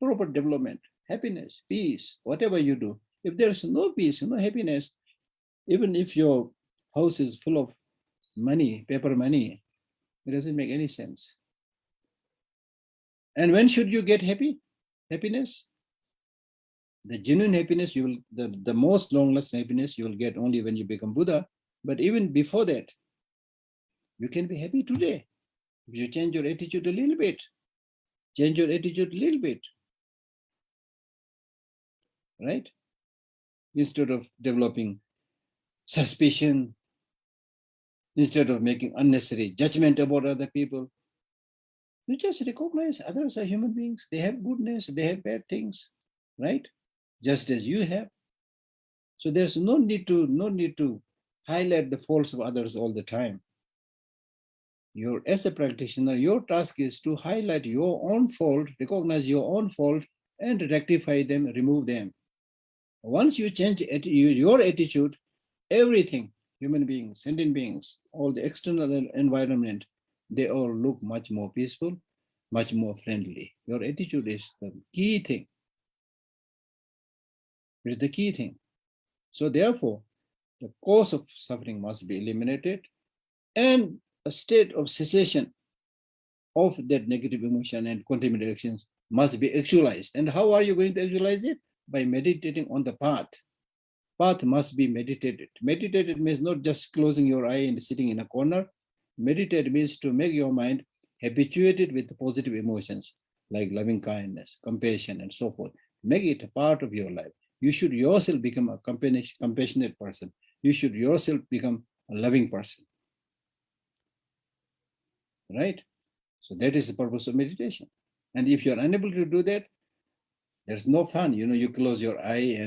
proper development, happiness, peace, whatever you do. If there's no peace, no happiness, even if your house is full of money, paper money, it doesn't make any sense. And when should you get happiness? The genuine happiness, the most long-lasting happiness you will get only when you become Buddha. But even before that, you can be happy today. If you change your attitude a little bit, right? Instead of developing suspicion, instead of making unnecessary judgment about other people, you just recognize others are human beings. They have goodness, they have bad things, right? Just as you have. So there's no need to highlight the faults of others all the time. As a practitioner, your task is to highlight your own fault, recognize your own fault, and rectify them, remove them. Once you change your attitude, everything, human beings, sentient beings, all the external environment, they all look much more peaceful, much more friendly. Your attitude is the key thing. It is the key thing. So therefore, the cause of suffering must be eliminated, and a state of cessation of that negative emotion and contaminated actions must be actualized. And how are you going to actualize it? By meditating on the path. Path must be meditated. Meditated means not just closing your eye and sitting in a corner. Meditate means to make your mind habituated with positive emotions like loving kindness, compassion, and so forth. Make it a part of your life. You should yourself become a compassionate person. You should yourself become a loving person. Right? So that is the purpose of meditation. And if you're unable to do that, there's no fun. You close your eye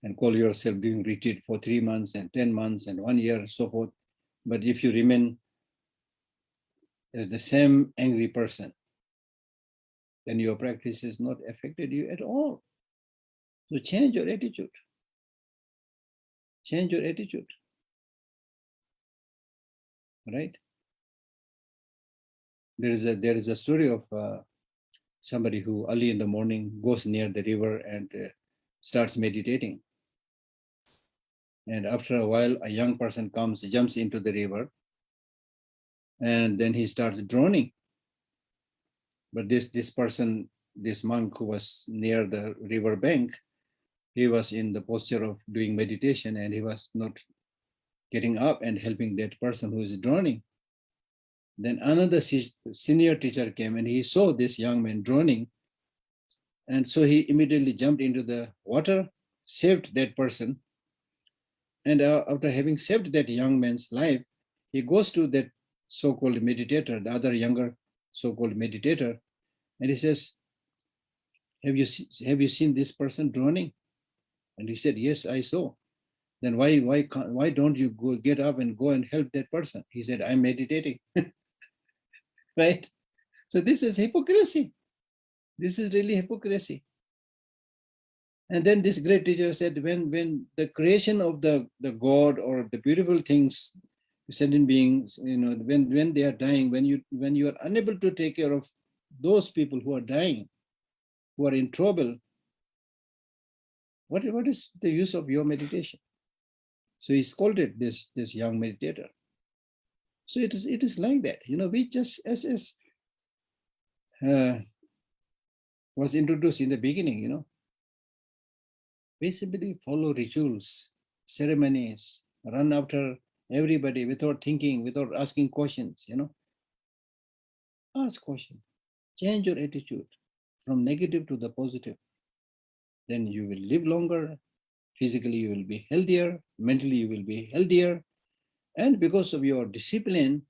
and call yourself doing retreat for 3 months and 10 months and 1 year and so forth. But if you remain as the same angry person, then your practice has not affected you at all. So change your attitude. Change your attitude. Right? There is a story of somebody who early in the morning goes near the river and starts meditating. And after a while, a young person comes, jumps into the river, and then he starts drowning. But this person, this monk who was near the river bank, he was in the posture of doing meditation, and he was not getting up and helping that person who is drowning. Then another senior teacher came, and he saw this young man drowning. And so he immediately jumped into the water, saved that person. And after having saved that young man's life, he goes to that so-called meditator, the other younger so-called meditator, and he says, have you seen this person drowning? And he said, yes, I saw. Then why don't you get up and go and help that person? He said, I'm meditating. Right? So this is hypocrisy. This is really hypocrisy. And then this great teacher said, when the creation of the God or the beautiful things, sentient beings, when they are dying, when you are unable to take care of those people who are dying, who are in trouble, what is the use of your meditation? So he scolded this young meditator. So it is like that. We just, as was introduced in the beginning, we simply follow rituals, ceremonies, run after everybody without thinking, without asking questions. Ask questions. Change your attitude from negative to the positive. Then you will live longer. Physically, you will be healthier. Mentally, you will be healthier. And because of your discipline,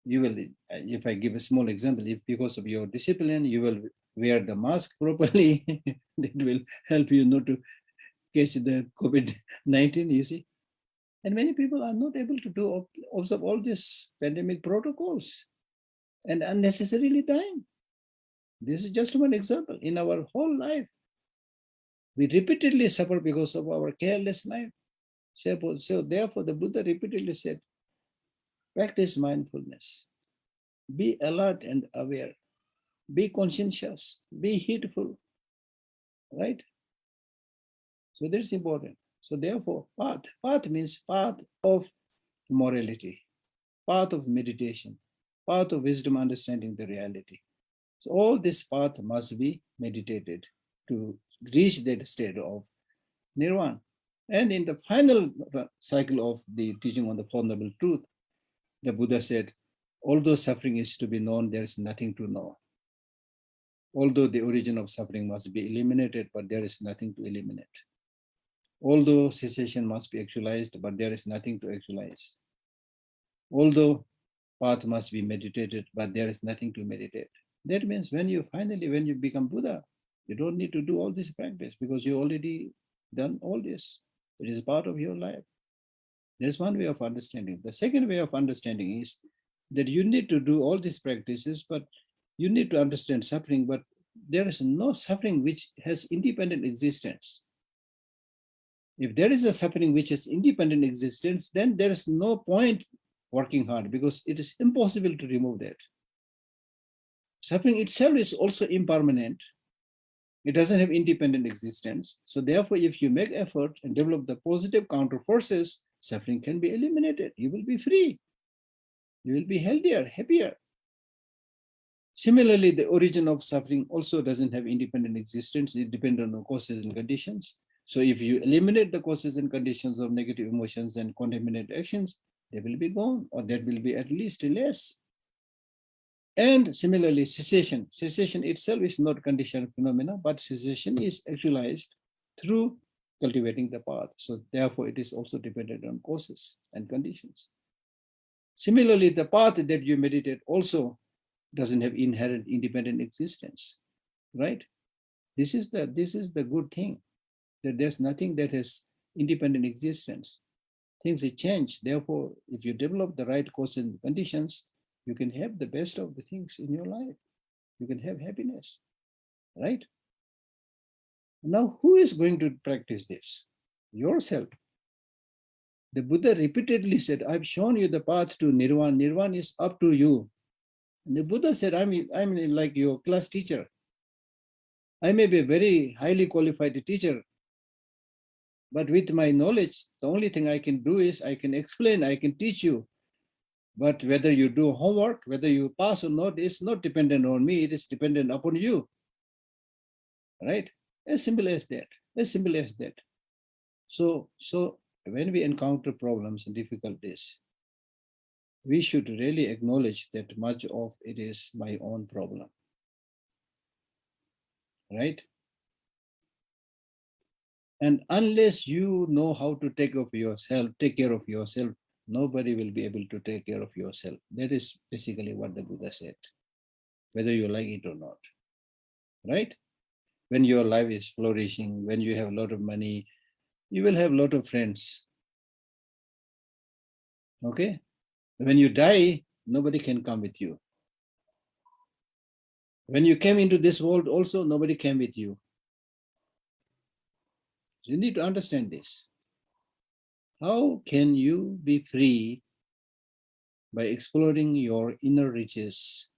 you will, if I give a small example, if because of your discipline, you will wear the mask properly, that will help you not to catch the COVID-19, you see. And many people are not able to observe all these pandemic protocols and unnecessarily dying. This is just one example. In our whole life, we repeatedly suffer because of our careless life. So therefore, the Buddha repeatedly said, practice mindfulness. Be alert and aware. Be conscientious. Be heedful. Right? So that's important. So therefore, path. Path means path of morality, path of meditation, path of wisdom, understanding the reality. So all this path must be meditated to reach that state of nirvana. And in the final cycle of the teaching on the Four Noble Truth, the Buddha said, although suffering is to be known, there is nothing to know. Although the origin of suffering must be eliminated, but there is nothing to eliminate. Although cessation must be actualized, but there is nothing to actualize. Although path must be meditated, but there is nothing to meditate. That means when you become Buddha, you don't need to do all this practice because you already done all this. It is part of your life. There's one way of understanding. The second way of understanding is that you need to do all these practices, but you need to understand suffering, but there is no suffering which has independent existence. If there is a suffering which has independent existence, then there is no point working hard, because it is impossible to remove that. Suffering itself is also impermanent. It doesn't have independent existence. So therefore, if you make effort and develop the positive counter forces, suffering can be eliminated. You will be free. You will be healthier, happier. Similarly, the origin of suffering also doesn't have independent existence. It depends on the causes and conditions. So if you eliminate the causes and conditions of negative emotions and contaminated actions, they will be gone, or that will be at least less. And similarly, cessation. Cessation itself is not conditioned phenomena, but cessation is actualized through cultivating the path. So therefore, it is also dependent on causes and conditions. Similarly, the path that you meditate also doesn't have inherent independent existence, right? This is the good thing, that there's nothing that has independent existence. Things change. Therefore, if you develop the right causes and conditions, you can have the best of the things in your life. You can have happiness, right? Now, who is going to practice this? Yourself. The Buddha repeatedly said, I've shown you the path to Nirvana. Nirvana is up to you. And the Buddha said, I'm like your class teacher. I may be a very highly qualified teacher, but with my knowledge, the only thing I can do is I can explain, I can teach you. But whether you do homework, whether you pass or not, is not dependent on me. It is dependent upon you, right? As simple as that. As simple as that. So when we encounter problems and difficulties, we should really acknowledge that much of it is my own problem, right? And unless you know how to take care of yourself, nobody will be able to take care of yourself. That is basically what the Buddha said, whether you like it or not, right? When your life is flourishing, when you have a lot of money, you will have a lot of friends, okay? When you die, nobody can come with you. When you came into this world also, nobody came with you. You need to understand this. How can you be free by exploring your inner riches?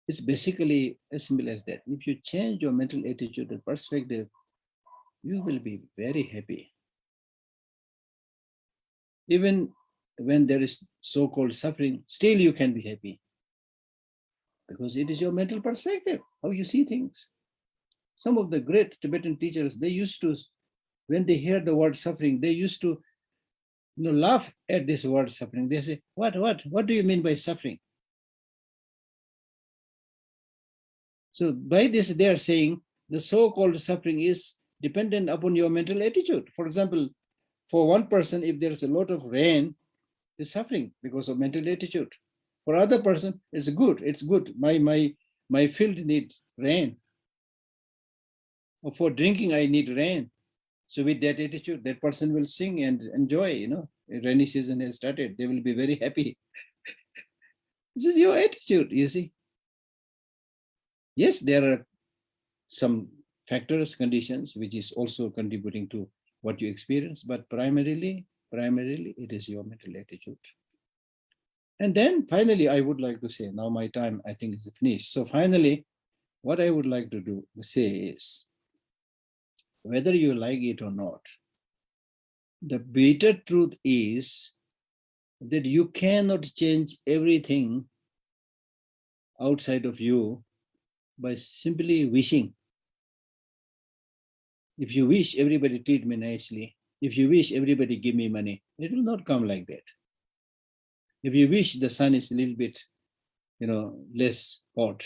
It's basically as simple as that. If you change your mental attitude and perspective, you will be very happy. Even when there is so-called suffering, still you can be happy. Because it is your mental perspective, how you see things. Some of the great Tibetan teachers, they used to, when they hear the word suffering, they used to laugh at this word suffering. They say, what do you mean by suffering? So by this, they are saying the so-called suffering is dependent upon your mental attitude. For example, for one person, if there's a lot of rain, is suffering because of mental attitude. For other person, it's good. It's good. My field needs rain. Or for drinking, I need rain. So with that attitude, that person will sing and enjoy. Rainy season has started. They will be very happy. This is your attitude, you see. Yes, there are some factors, conditions, which is also contributing to what you experience, but primarily, it is your mental attitude. And then finally, I would like to say, now my time, I think, is finished. So finally, what I would like to say is, whether you like it or not, the bitter truth is that you cannot change everything outside of you by simply wishing. If you wish everybody treat me nicely, if you wish everybody give me money, it will not come like that. If you wish the sun is a little bit, less hot,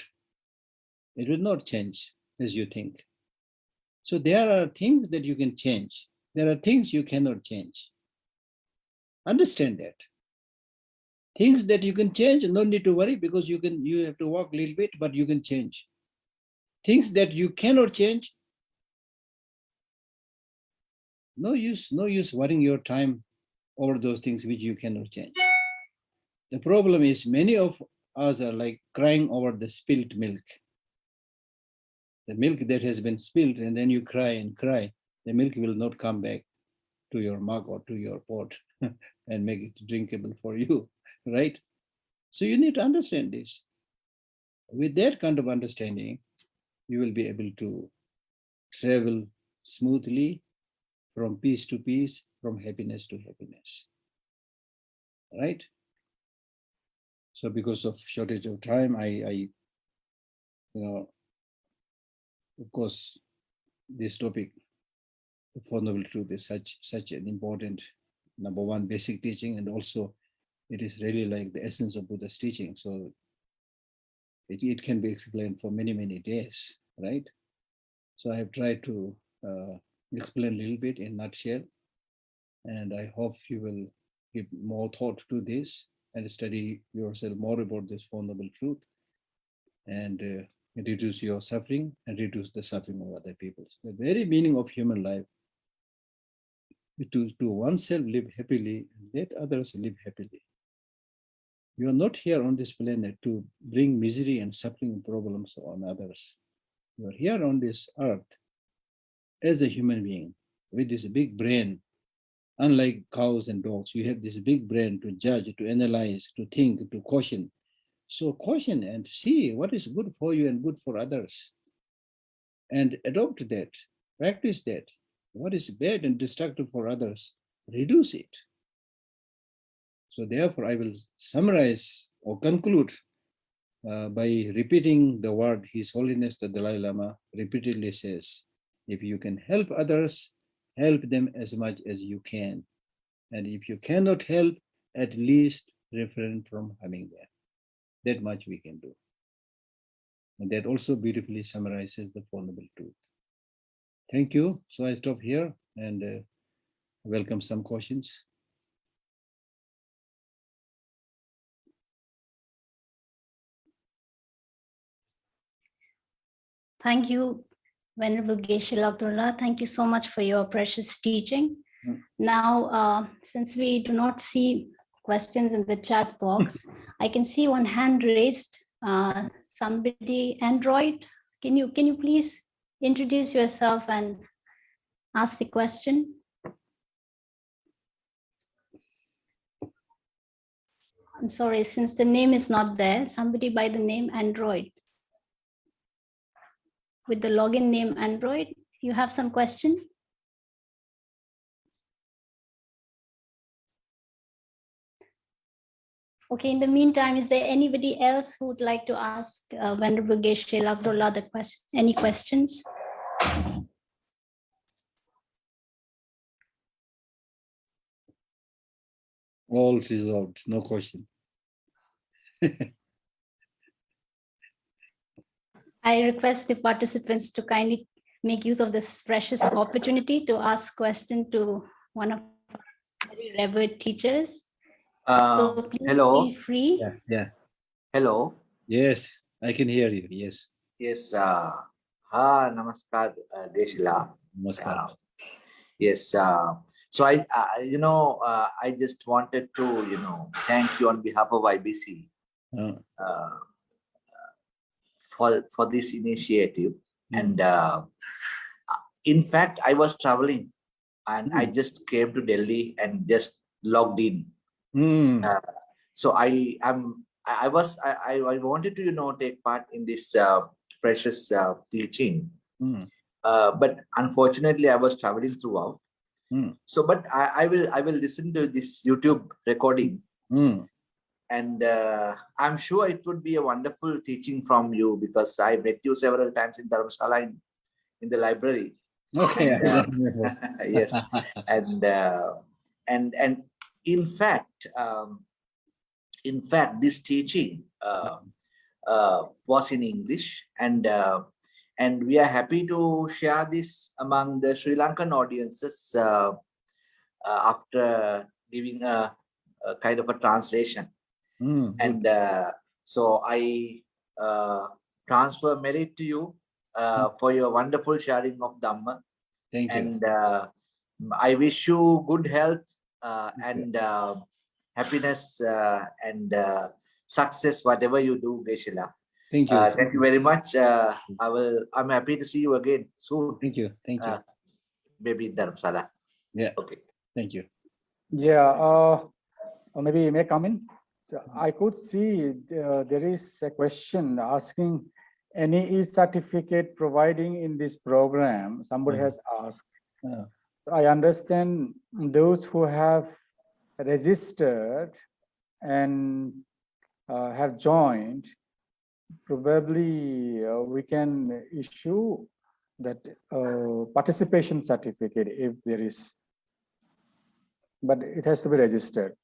it will not change as you think. So there are things that you can change. There are things you cannot change. Understand that. Things that you can change, no need to worry, because you have to walk a little bit, but you can change. Things that you cannot change, no use worrying your time over those things which you cannot change. The problem is many of us are like crying over the spilled milk. The milk that has been spilled, and then you cry and cry, the milk will not come back to your mug or to your pot. and make it drinkable for you, right? So you need to understand this. With that kind of understanding, you will be able to travel smoothly from peace to peace, from happiness to happiness, right? So because of shortage of time, I of course, this topic, the Four Noble Truth, is such an important, number one, basic teaching, and also it is really like the essence of Buddha's teaching. So it can be explained for many, many days, right? So I have tried to explain a little bit in a nutshell, and I hope you will give more thought to this and study yourself more about this Four Noble Truth, and reduce your suffering and reduce the suffering of other people. The very meaning of human life is to oneself live happily and let others live happily. You are not here on this planet to bring misery and suffering and problems on others. You are here on this earth as a human being with this big brain. Unlike cows and dogs, you have this big brain to judge, to analyze, to think, to caution. So caution and see what is good for you and good for others. And adopt that, practice that. What is bad and destructive for others, reduce it. So therefore, I will summarize or conclude by repeating the word His Holiness the Dalai Lama repeatedly says, if you can help others, help them as much as you can. And if you cannot help, at least refrain from harming them. That much we can do. And that also beautifully summarizes the Four Noble Truth. Thank you. So I stop here and welcome some questions. Thank you, Venerable Geshe Lhakdor. Thank you so much for your precious teaching. Now, since we do not see questions in the chat box, I can see one hand raised. Somebody, Android, can you please introduce yourself and ask the question? I'm sorry, since the name is not there, somebody by the name Android, with the login name Android, you have some question? Okay, in the meantime, is there anybody else who would like to ask Venerable Geshe Lhakdor any questions? All resolved, no question. I request the participants to kindly make use of this precious opportunity to ask question to one of our very revered teachers. So please hello. feel free. Yeah. Hello. Yes, I can hear you. Yes. Yes. Namaskar, Deshila. Namaskar. Yes. So I just wanted to, thank you on behalf of IBC for this initiative. And in fact, I was traveling, and I just came to Delhi and just logged in. So I wanted to take part in this precious teaching, but unfortunately I was traveling throughout. So but I will listen to this YouTube recording, and I'm sure it would be a wonderful teaching from you, because I met you several times in Dharamshala in the library. Okay. And, yes. And in fact, this teaching was in English, and we are happy to share this among the Sri Lankan audiences after giving a kind of a translation. And so I transfer merit to you for your wonderful sharing of Dhamma. Thank you. And I wish you good health and happiness and success, whatever you do, Geshila. Thank you. Thank you very much. I'm happy to see you again soon. Thank you. Thank you. Maybe in Dharamshala. Yeah. Okay. Thank you. Yeah. or maybe you may come in. So I could see there is a question asking any e-certificate providing in this program. Somebody has asked. I understand those who have registered and have joined, probably we can issue that participation certificate if there is, but it has to be registered.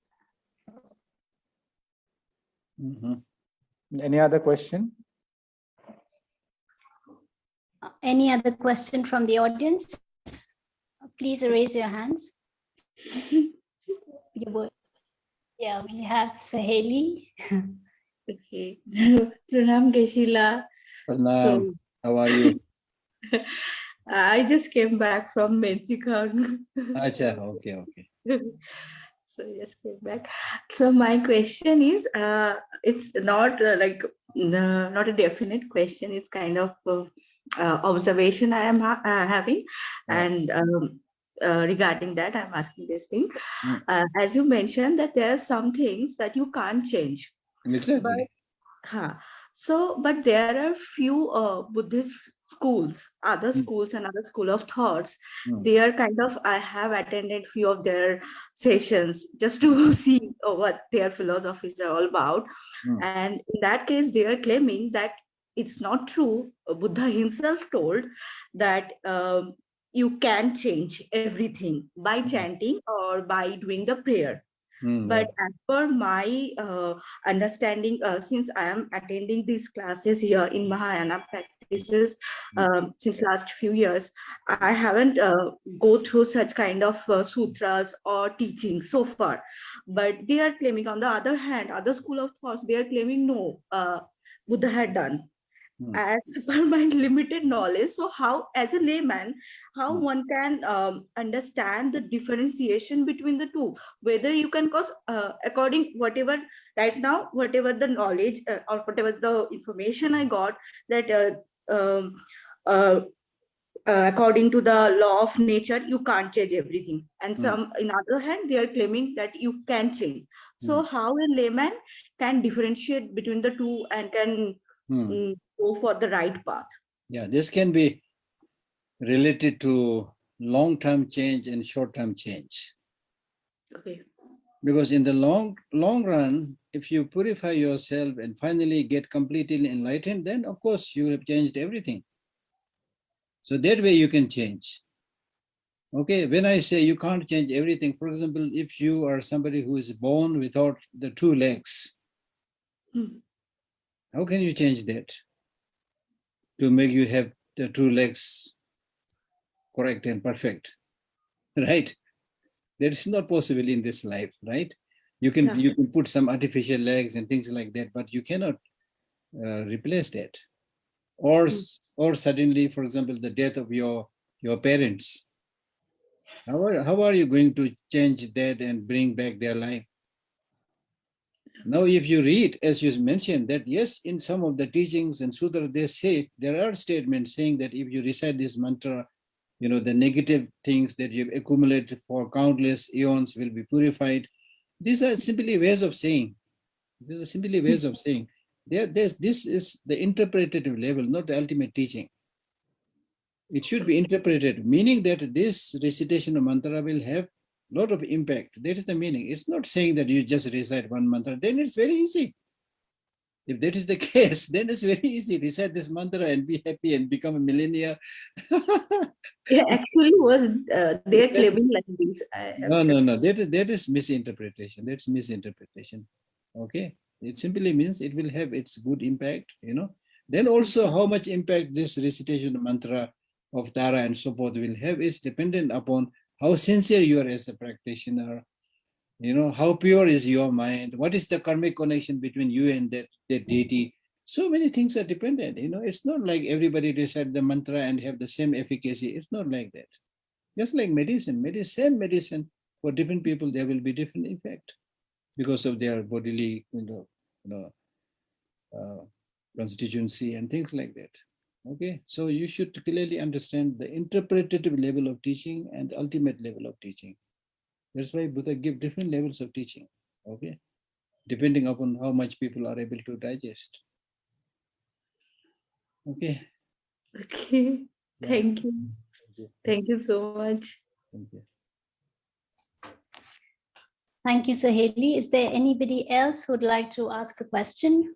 Any other question? Any other question from the audience? Please raise your hands. You would. Yeah, we have Saheli. Okay. Pranam Geshila. Pranam, how are you? I just came back from Menchikang. Acha, okay. So just came back. So my question is, it's not not a definite question. It's kind of observation I am having, and regarding that, I'm asking this thing. As you mentioned, that there are some things that you can't change. Exactly. But there are few Buddhist schools, other schools and other school of thoughts. They are kind of, I have attended few of their sessions just to see what their philosophies are all about. And in that case, they are claiming that it's not true. Buddha himself told that you can change everything by chanting or by doing the prayer. But as per my understanding, since I am attending these classes here in Mahayana practices since last few years, I haven't go through such kind of sutras or teachings so far. But they are claiming, on the other hand, other school of thoughts, they are claiming no, Buddha had done. As per my limited knowledge, so how, as a layman, how one can understand the differentiation between the two, whether you can cause according whatever right now, whatever the knowledge or whatever the information I got, that according to the law of nature, you can't change everything, and some, in other hand, they are claiming that you can change. So how a layman can differentiate between the two and can go for the right path? Yeah, this can be related to long-term change and short-term change. Okay. Because in the long run, if you purify yourself and finally get completely enlightened, then of course you have changed everything. So that way you can change. Okay, when I say you can't change everything, for example, if you are somebody who is born without the two legs, how can you change that to make you have the two legs correct and perfect, right? That is not possible in this life, right? You can put some artificial legs and things like that, but you cannot replace that. Or suddenly, for example, the death of your parents. How are you going to change that and bring back their life? Now, if you read, as you mentioned, that yes, in some of the teachings and sutras, they say, there are statements saying that if you recite this mantra, you know, the negative things that you've accumulated for countless eons will be purified. These are simply ways of saying. These are simply ways of saying. This is the interpretative level, not the ultimate teaching. It should be interpreted, meaning that this recitation of mantra will have a lot of impact. That is the meaning. It's not saying that you just recite one mantra, then it's very easy. If that is the case, then it's very easy. Recite this mantra and be happy and become a millionaire. Yeah, actually was they are claiming like this. No. That is misinterpretation. That's misinterpretation. Okay. It simply means it will have its good impact, you know. Then also how much impact this recitation of mantra of Tara and so forth will have is dependent upon how sincere you are as a practitioner. You know, how pure is your mind? What is the karmic connection between you and that deity? So many things are dependent. You know, it's not like everybody recite the mantra and have the same efficacy. It's not like that. Just like same medicine for different people, there will be different effect because of their bodily, constituency and things like that. Okay, so you should clearly understand the interpretative level of teaching and ultimate level of teaching. That's why Buddha gave different levels of teaching. Okay, depending upon how much people are able to digest. Okay. Okay. Yeah. Thank you. Thank you. Thank you so much. Thank you. Thank you, Saheli. Is there anybody else who'd like to ask a question?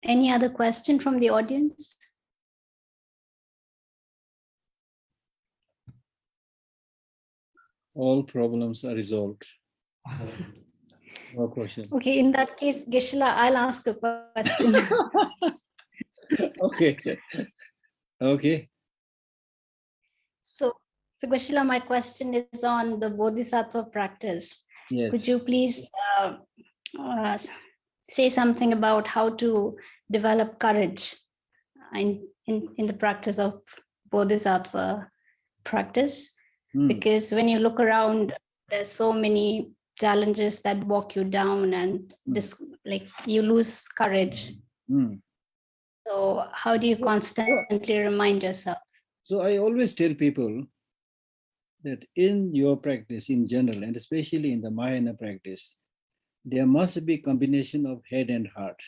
Any other question from the audience? All problems are resolved. No question. Okay, in that case, Geshe, I'll ask a question. Okay. Okay. So Geshe, my question is on the Bodhisattva practice. Yes. Could you please say something about how to develop courage in the practice of Bodhisattva practice? Because when you look around, there's so many challenges that walk you down, and this, like, you lose courage. So how do you constantly remind yourself? So I always tell people that in your practice in general, and especially in the Mahayana practice, there must be combination of head and heart.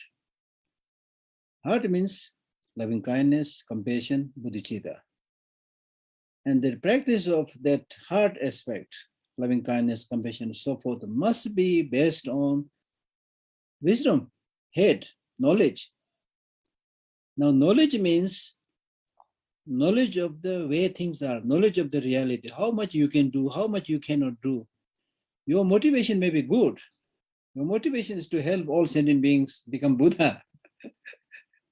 Heart means loving kindness, compassion, bodhicitta. And the practice of that heart aspect, loving kindness, compassion, and so forth, must be based on wisdom, head, knowledge. Now, knowledge means knowledge of the way things are, knowledge of the reality, how much you can do, how much you cannot do. Your motivation may be good. Your motivation is to help all sentient beings become Buddha.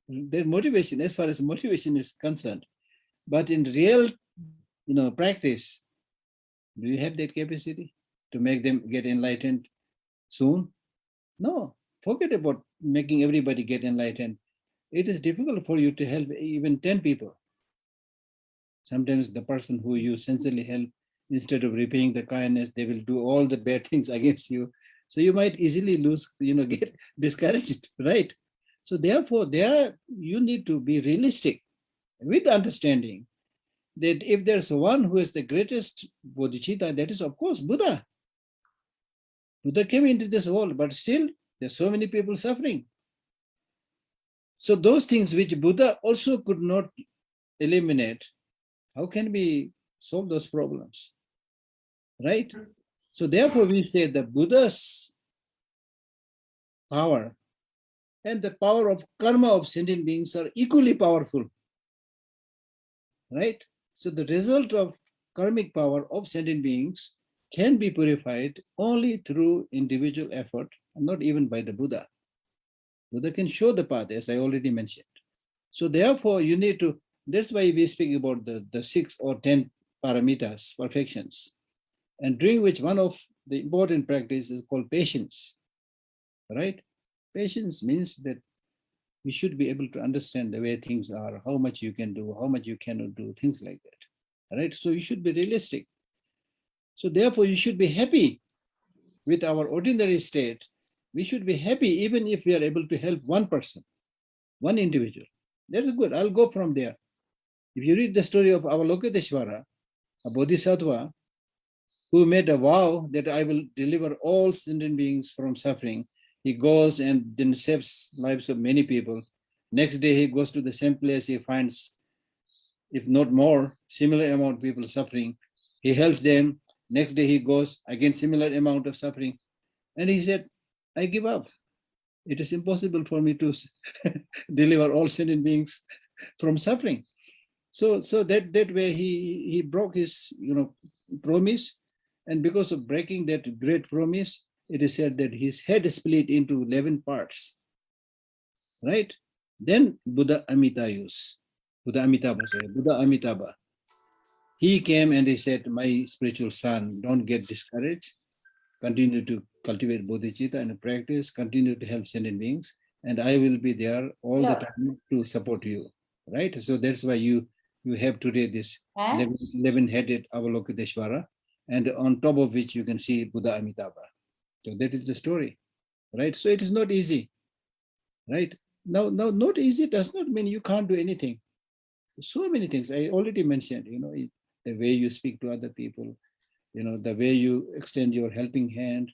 Their motivation, as far as motivation is concerned. But in real, practice, do you have that capacity to make them get enlightened soon? No, forget about making everybody get enlightened. It is difficult for you to help even 10 people. Sometimes the person who you sincerely help, instead of repaying the kindness, they will do all the bad things against you. So you might easily lose, get discouraged, right? So therefore, you need to be realistic with the understanding that if there's one who is the greatest bodhicitta, that is, of course, Buddha. Buddha came into this world, but still there's so many people suffering. So those things which Buddha also could not eliminate, how can we solve those problems? Right? So therefore we say the Buddha's power and the power of karma of sentient beings are equally powerful. Right? So the result of karmic power of sentient beings can be purified only through individual effort, and not even by the Buddha. Buddha can show the path, as I already mentioned. So therefore you need to, that's why we speak about the 6 or 10 paramitas, perfections, and during which one of the important practice is called patience, right? Patience means that you should be able to understand the way things are, how much you can do, how much you cannot do, things like that, right? So you should be realistic. So therefore you should be happy with our ordinary state. We should be happy even if we are able to help one person, one individual. That's good, I'll go from there. If you read the story of Avalokiteshvara, a bodhisattva who made a vow that I will deliver all sentient beings from suffering, he goes and then saves lives of many people. Next day he goes to the same place, he finds, if not more, similar amount of people suffering. He helps them. Next day he goes, again similar amount of suffering. And he said, I give up. It is impossible for me to deliver all sentient beings from suffering. So that way he broke his promise, and because of breaking that great promise, it is said that his head split into 11 parts. Right? Then Buddha Amitabha, he came and he said, my spiritual son, don't get discouraged. Continue to cultivate bodhicitta and practice, continue to help sentient beings, and I will be there all the time to support you. Right? So that's why you have today this 11-headed Avalokiteshvara, and on top of which you can see Buddha Amitabha. So that is the story. Right? So it is not easy. Right? Now, not easy does not mean you can't do anything. So many things I already mentioned, the way you speak to other people, the way you extend your helping hand.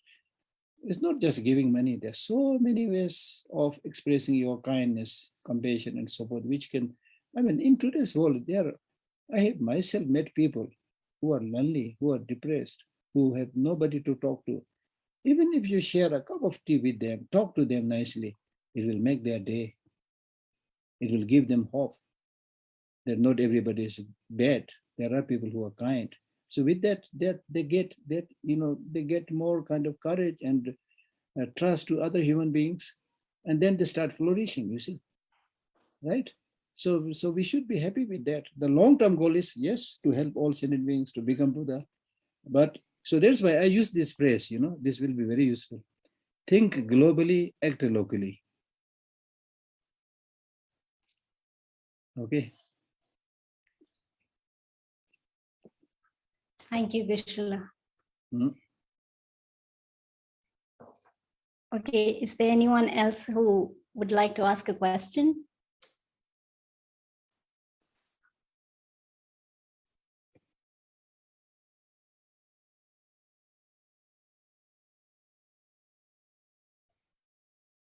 It's not just giving money. There's so many ways of expressing your kindness, compassion, and support, which can, in today's world, I have myself met people who are lonely, who are depressed, who have nobody to talk to. Even if you share a cup of tea with them, talk to them nicely, it will make their day. It will give them hope that not everybody is bad. There are people who are kind. So with that they get more kind of courage and trust to other human beings, and then they start flourishing. You see, right? So we should be happy with that. The long-term goal is, yes, to help all sentient beings to become Buddha. But so that's why I use this phrase. This will be very useful. Think globally, act locally. Okay. Thank you, Geshe. Mm. Okay, is there anyone else who would like to ask a question?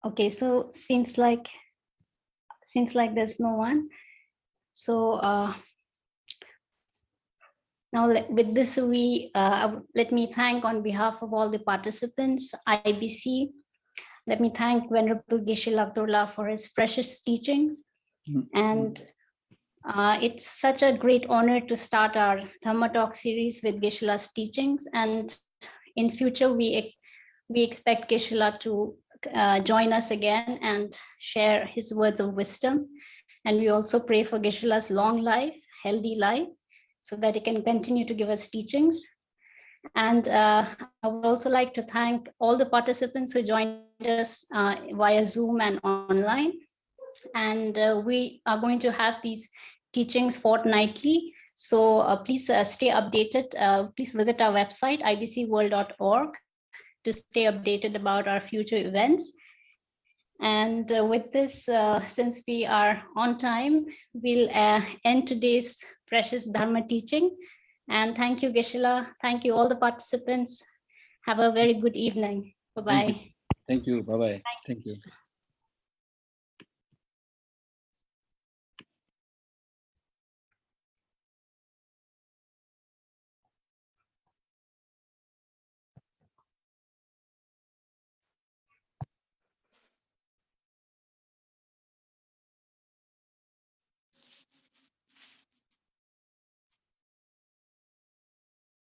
Okay, so seems like there's no one. So now with this, let me thank on behalf of all the participants, IBC. Let me thank Venerable Geshe Lhakdor for his precious teachings. And it's such a great honor to start our Dhamma Talk series with Geshe-la's teachings. And in future, we expect Geshe-la to join us again and share his words of wisdom. And we also pray for Geshe-la's long life, healthy life, so that he can continue to give us teachings. And I would also like to thank all the participants who joined us via Zoom and online. And we are going to have these teachings fortnightly. So please stay updated. Please visit our website, ibcworld.org, to stay updated about our future events. And with this, since we are on time, we'll end today's precious Dharma teaching. And thank you, Geshe-la. Thank you, all the participants. Have a very good evening. Bye-bye. Thank you. Bye-bye. Thank you.